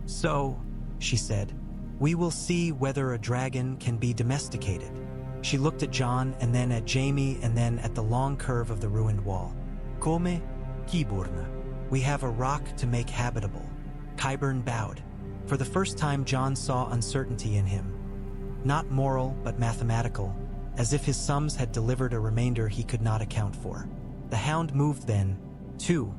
Speaker 1: So, she said, we will see whether a dragon can be domesticated. She looked at Jon and then at Jaime and then at the long curve of the ruined wall. Come, Qyburn. We have a rock to make habitable. Qyburn bowed. For the first time, Jon saw uncertainty in him. Not moral, but mathematical, as if his sums had delivered a remainder he could not account for. The hound moved then, too,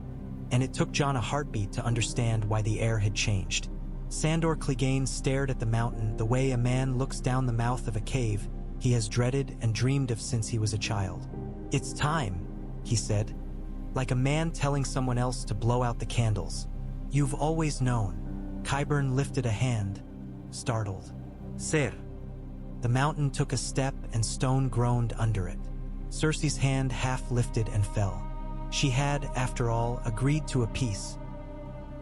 Speaker 1: and it took Jon a heartbeat to understand why the air had changed. Sandor Clegane stared at the mountain the way a man looks down the mouth of a cave he has dreaded and dreamed of since he was a child. It's time, he said, like a man telling someone else to blow out the candles. You've always known. Qyburn lifted a hand, startled. Ser. The mountain took a step and stone groaned under it. Cersei's hand half lifted and fell. She had, after all, agreed to a peace.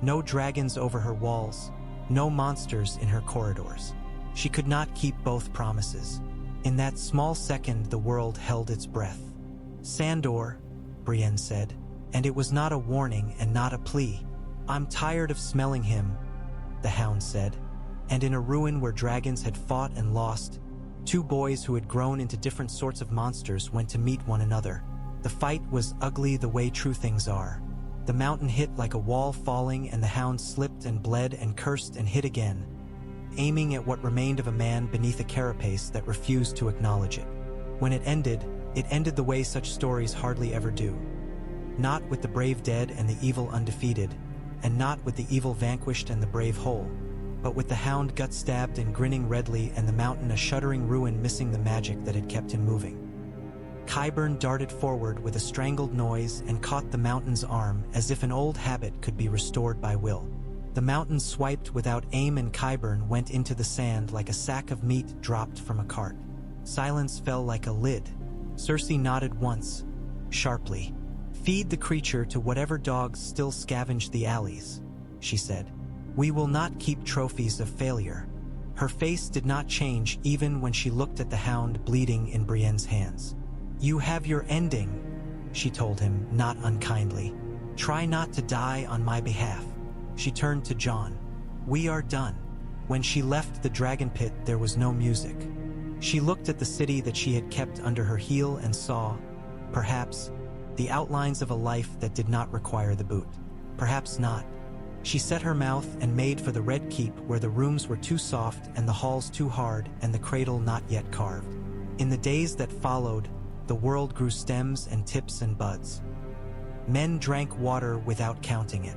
Speaker 1: No dragons over her walls, no monsters in her corridors. She could not keep both promises. In that small second, the world held its breath. Sandor, Brienne said, and it was not a warning and not a plea. I'm tired of smelling him, the hound said, and in a ruin where dragons had fought and lost, two boys who had grown into different sorts of monsters went to meet one another. The fight was ugly the way true things are. The mountain hit like a wall falling, and the hound slipped and bled and cursed and hit again, aiming at what remained of a man beneath a carapace that refused to acknowledge it. When it ended the way such stories hardly ever do. Not with the brave dead and the evil undefeated, and not with the evil vanquished and the brave whole, but with the hound gut-stabbed and grinning redly, and the mountain a shuddering ruin missing the magic that had kept him moving. Qyburn darted forward with a strangled noise and caught the mountain's arm as if an old habit could be restored by will. The mountain swiped without aim, and Qyburn went into the sand like a sack of meat dropped from a cart. Silence fell like a lid. Cersei nodded once, sharply. "Feed the creature to whatever dogs still scavenge the alleys," she said. "We will not keep trophies of failure." Her face did not change even when she looked at the hound bleeding in Brienne's hands. "You have your ending," she told him, not unkindly. "Try not to die on my behalf." She turned to Jon. "We are done." When she left the Dragonpit, there was no music. She looked at the city that she had kept under her heel and saw, perhaps, the outlines of a life that did not require the boot. Perhaps not. She set her mouth and made for the Red Keep, where the rooms were too soft and the halls too hard and the cradle not yet carved. In the days that followed, the world grew stems and tips and buds. Men drank water without counting it.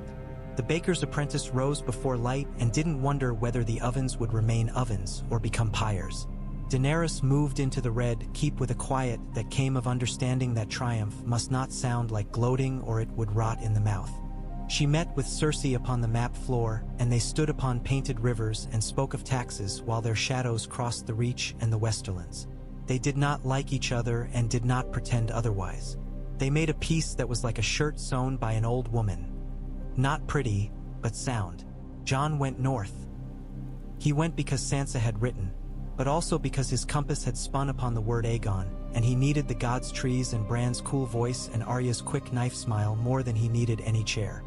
Speaker 1: The baker's apprentice rose before light and didn't wonder whether the ovens would remain ovens or become pyres. Daenerys moved into the Red Keep with a quiet that came of understanding that triumph must not sound like gloating or it would rot in the mouth. She met with Cersei upon the map floor, and they stood upon painted rivers and spoke of taxes while their shadows crossed the Reach and the Westerlands. They did not like each other and did not pretend otherwise. They made a peace that was like a shirt sewn by an old woman. Not pretty, but sound. Jon went north. He went because Sansa had written, but also because his compass had spun upon the word Aegon, and he needed the gods' trees and Bran's cool voice and Arya's quick knife smile more than he needed any chair.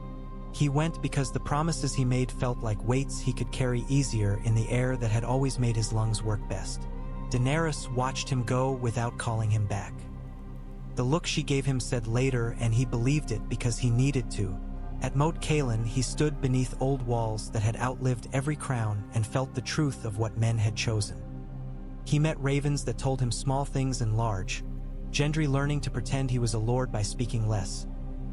Speaker 1: He went because the promises he made felt like weights he could carry easier in the air that had always made his lungs work best. Daenerys watched him go without calling him back. The look she gave him said later, and he believed it because he needed to. At Moat Cailin, he stood beneath old walls that had outlived every crown and felt the truth of what men had chosen. He met ravens that told him small things and large, Gendry learning to pretend he was a lord by speaking less,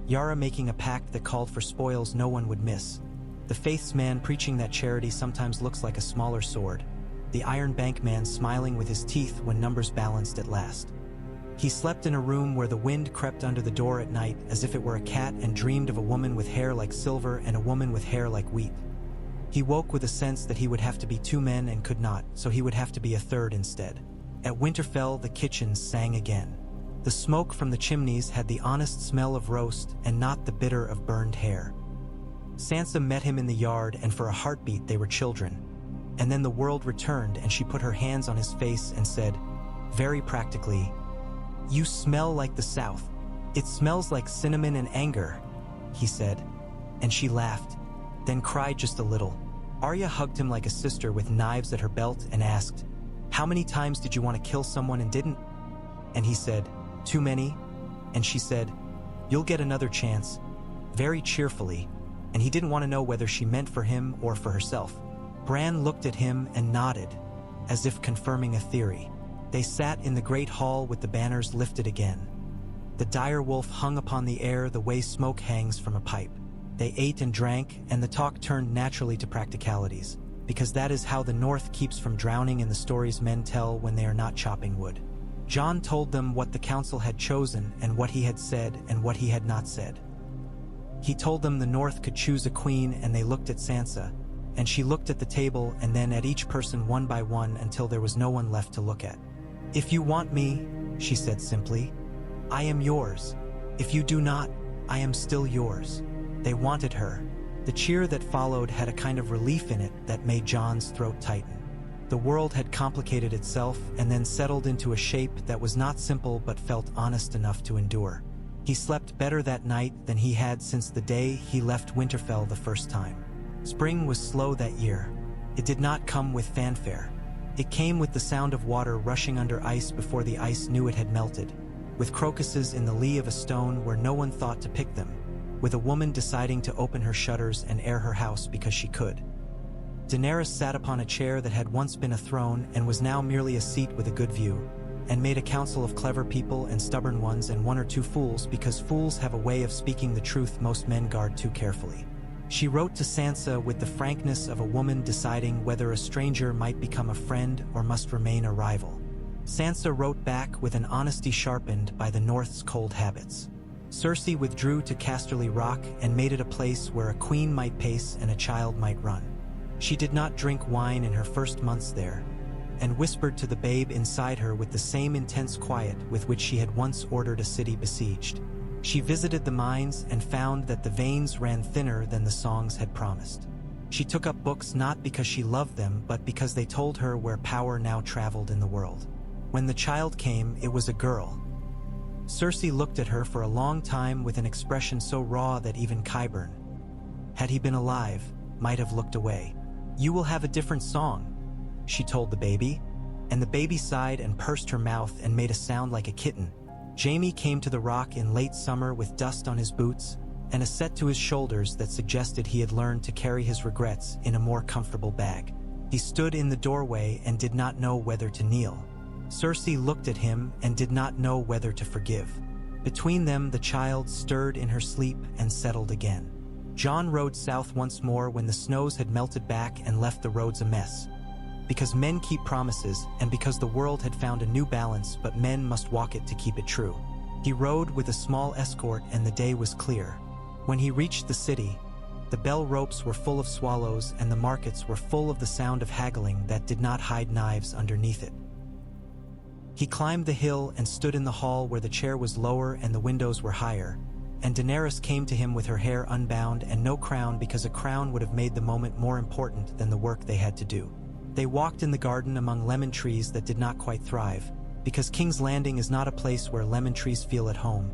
Speaker 1: Yara making a pact that called for spoils no one would miss, the Faith's man preaching that charity sometimes looks like a smaller sword, the Iron Bank man smiling with his teeth when numbers balanced at last. He slept in a room where the wind crept under the door at night as if it were a cat, and dreamed of a woman with hair like silver and a woman with hair like wheat. He woke with a sense that he would have to be two men and could not, so he would have to be a third instead. At Winterfell, the kitchens sang again. The smoke from the chimneys had the honest smell of roast and not the bitter of burned hair. Sansa met him in the yard, and for a heartbeat they were children. And then the world returned, and she put her hands on his face and said, very practically, "You smell like the South. It smells like cinnamon and anger," he said. And she laughed, then cried just a little. Arya hugged him like a sister with knives at her belt and asked, "How many times did you want to kill someone and didn't?" And he said, "Too many." And she said, "You'll get another chance," very cheerfully, and he didn't want to know whether she meant for him or for herself. Bran looked at him and nodded, as if confirming a theory. They sat in the great hall with the banners lifted again. The dire wolf hung upon the air the way smoke hangs from a pipe. They ate and drank, and the talk turned naturally to practicalities, because that is how the North keeps from drowning in the stories men tell when they are not chopping wood. Jon told them what the council had chosen and what he had said and what he had not said. He told them the North could choose a queen, and they looked at Sansa, and she looked at the table and then at each person one by one until there was no one left to look at. "If you want me," she said simply, "I am yours. If you do not, I am still yours." They wanted her. The cheer that followed had a kind of relief in it that made Jon's throat tighten. The world had complicated itself and then settled into a shape that was not simple but felt honest enough to endure. He slept better that night than he had since the day he left Winterfell the first time. Spring was slow that year. It did not come with fanfare. It came with the sound of water rushing under ice before the ice knew it had melted. with crocuses in the lee of a stone where no one thought to pick them, with a woman deciding to open her shutters and air her house because she could. Daenerys sat upon a chair that had once been a throne and was now merely a seat with a good view, and made a council of clever people and stubborn ones and one or two fools, because fools have a way of speaking the truth most men guard too carefully. She wrote to Sansa with the frankness of a woman deciding whether a stranger might become a friend or must remain a rival. Sansa wrote back with an honesty sharpened by the North's cold habits. Cersei withdrew to Casterly Rock and made it a place where a queen might pace and a child might run. She did not drink wine in her first months there, and whispered to the babe inside her with the same intense quiet with which she had once ordered a city besieged. She visited the mines and found that the veins ran thinner than the songs had promised. She took up books not because she loved them, but because they told her where power now traveled in the world. When the child came, it was a girl. Cersei looked at her for a long time with an expression so raw that even Qyburn, had he been alive, might have looked away. "You will have a different song," she told the baby, and the baby sighed and pursed her mouth and made a sound like a kitten. Jaime came to the rock in late summer with dust on his boots and a set to his shoulders that suggested he had learned to carry his regrets in a more comfortable bag. He stood in the doorway and did not know whether to kneel. Cersei looked at him and did not know whether to forgive. Between them, the child stirred in her sleep and settled again. Jon rode south once more when the snows had melted back and left the roads a mess. Because men keep promises, and because the world had found a new balance, but men must walk it to keep it true. He rode with a small escort and the day was clear. When he reached the city, the bell ropes were full of swallows and the markets were full of the sound of haggling that did not hide knives underneath it. He climbed the hill and stood in the hall where the chair was lower and the windows were higher, and Daenerys came to him with her hair unbound and no crown, because a crown would have made the moment more important than the work they had to do. They walked in the garden among lemon trees that did not quite thrive, because King's Landing is not a place where lemon trees feel at home.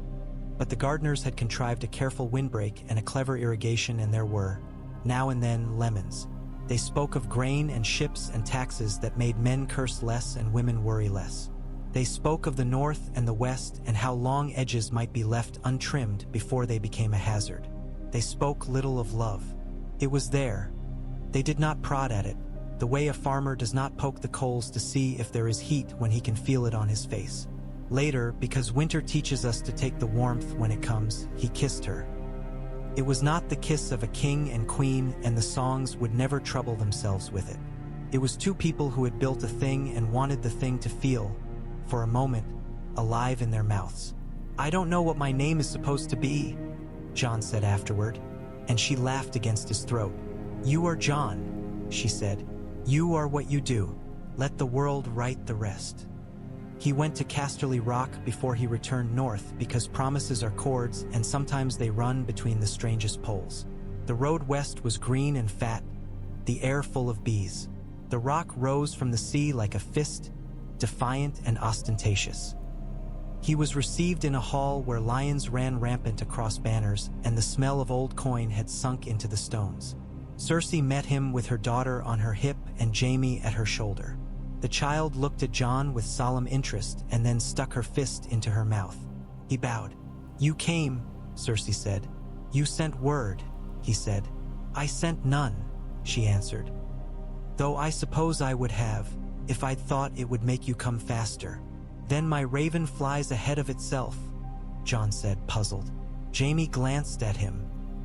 Speaker 1: But the gardeners had contrived a careful windbreak and a clever irrigation, and there were, now and then, lemons. They spoke of grain and ships and taxes that made men curse less and women worry less. They spoke of the North and the West and how long edges might be left untrimmed before they became a hazard. They spoke little of love. It was there. They did not prod at it, the way a farmer does not poke the coals to see if there is heat when he can feel it on his face. Later, because winter teaches us to take the warmth when it comes, he kissed her. It was not the kiss of a king and queen, and the songs would never trouble themselves with it. It was two people who had built a thing and wanted the thing to feel, for a moment, alive in their mouths. "I don't know what my name is supposed to be," Jon said afterward, and she laughed against his throat. "You are Jon," she said. "You are what you do. Let the world write the rest." He went to Casterly Rock before he returned north, because promises are cords and sometimes they run between the strangest poles. The road west was green and fat, the air full of bees. The rock rose from the sea like a fist, defiant and ostentatious. He was received in a hall where lions ran rampant across banners and the smell of old coin had sunk into the stones. Cersei met him with her daughter on her hip and Jaime at her shoulder. The child looked at Jon with solemn interest and then stuck her fist into her mouth. He bowed. "You came," Cersei said. "You sent word," he said. "I sent none," she answered. "Though I suppose I would have, if I'd thought it would make you come faster." "Then my raven flies ahead of itself," Jon said, puzzled. Jaime glanced at him.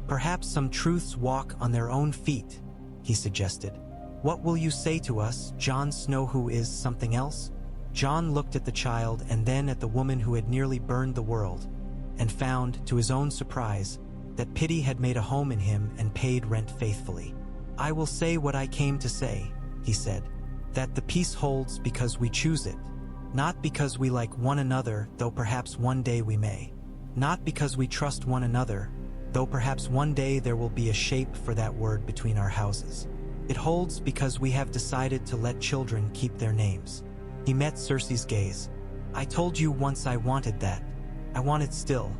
Speaker 1: "Perhaps some truths walk on their own feet," he suggested. "What will you say to us, Jon Snow, who is something else?" Jon looked at the child and then at the woman who had nearly burned the world, and found, to his own surprise, that pity had made a home in him and paid rent faithfully. "I will say what I came to say," he said. "That the peace holds because we choose it. Not because we like one another, though perhaps one day we may. Not because we trust one another, though perhaps one day there will be a shape for that word between our houses. It holds because we have decided to let children keep their names." He met Cersei's gaze. "I told you once I wanted that. I want it still.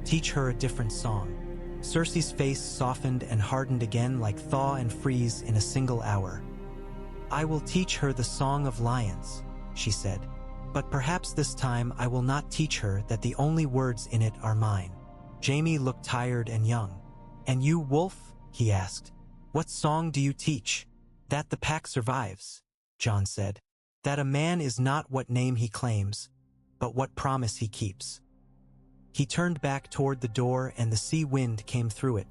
Speaker 1: Teach her a different song." Cersei's face softened and hardened again like thaw and freeze in a single hour. "I will teach her the Song of Lions," she said. But perhaps this time I will not teach her that the only words in it are mine." Jaime looked tired and young. "And you, Wolf?" he asked. "What song do you teach?" "That the pack survives," Jon said. "That a man is not what name he claims, but what promise he keeps." He turned back toward the door and the sea wind came through it,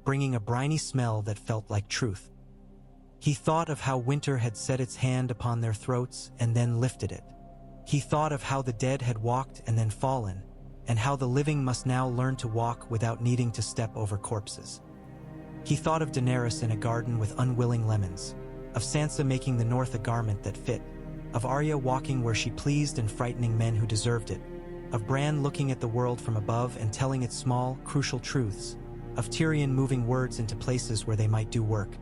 Speaker 1: bringing a briny smell that felt like truth. He thought of how winter had set its hand upon their throats and then lifted it. He thought of how the dead had walked and then fallen, and how the living must now learn to walk without needing to step over corpses. He thought of Daenerys in a garden with unwilling lemons, of Sansa making the North a garment that fit, of Arya walking where she pleased and frightening men who deserved it, of Bran looking at the world from above and telling it small, crucial truths, of Tyrion moving words into places where they might do work,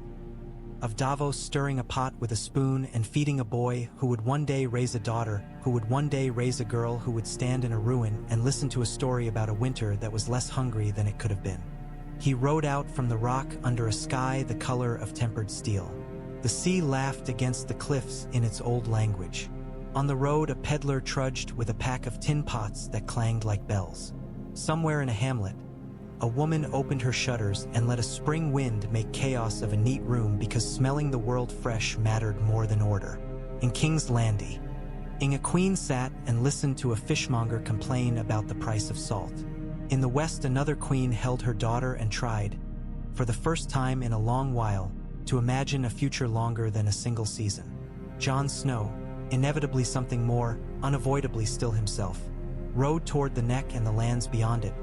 Speaker 1: of Davos stirring a pot with a spoon and feeding a boy who would one day raise a daughter, who would one day raise a girl who would stand in a ruin and listen to a story about a winter that was less hungry than it could have been. He rode out from the rock under a sky the color of tempered steel. The sea laughed against the cliffs in its old language. On the road, a peddler trudged with a pack of tin pots that clanged like bells. Somewhere in a hamlet, a woman opened her shutters and let a spring wind make chaos of a neat room because smelling the world fresh mattered more than order. In King's Landing, a queen sat and listened to a fishmonger complain about the price of salt. In the west, another queen held her daughter and tried, for the first time in a long while, to imagine a future longer than a single season. Jon Snow, inevitably something more, unavoidably still himself, rode toward the neck and the lands beyond it,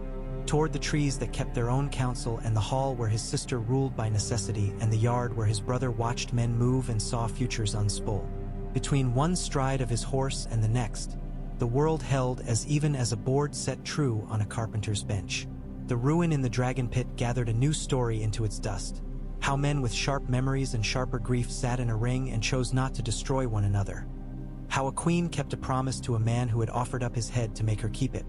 Speaker 1: toward the trees that kept their own counsel and the hall where his sister ruled by necessity and the yard where his brother watched men move and saw futures unspool. Between one stride of his horse and the next, the world held as even as a board set true on a carpenter's bench. The ruin in the Dragonpit gathered a new story into its dust. How men with sharp memories and sharper grief sat in a ring and chose not to destroy one another. How a queen kept a promise to a man who had offered up his head to make her keep it.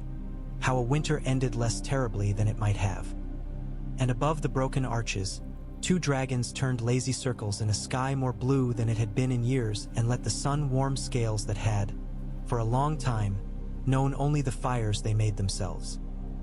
Speaker 1: How a winter ended less terribly than it might have. And above the broken arches, two dragons turned lazy circles in a sky more blue than it had been in years and let the sun warm scales that had, for a long time, known only the fires they made themselves.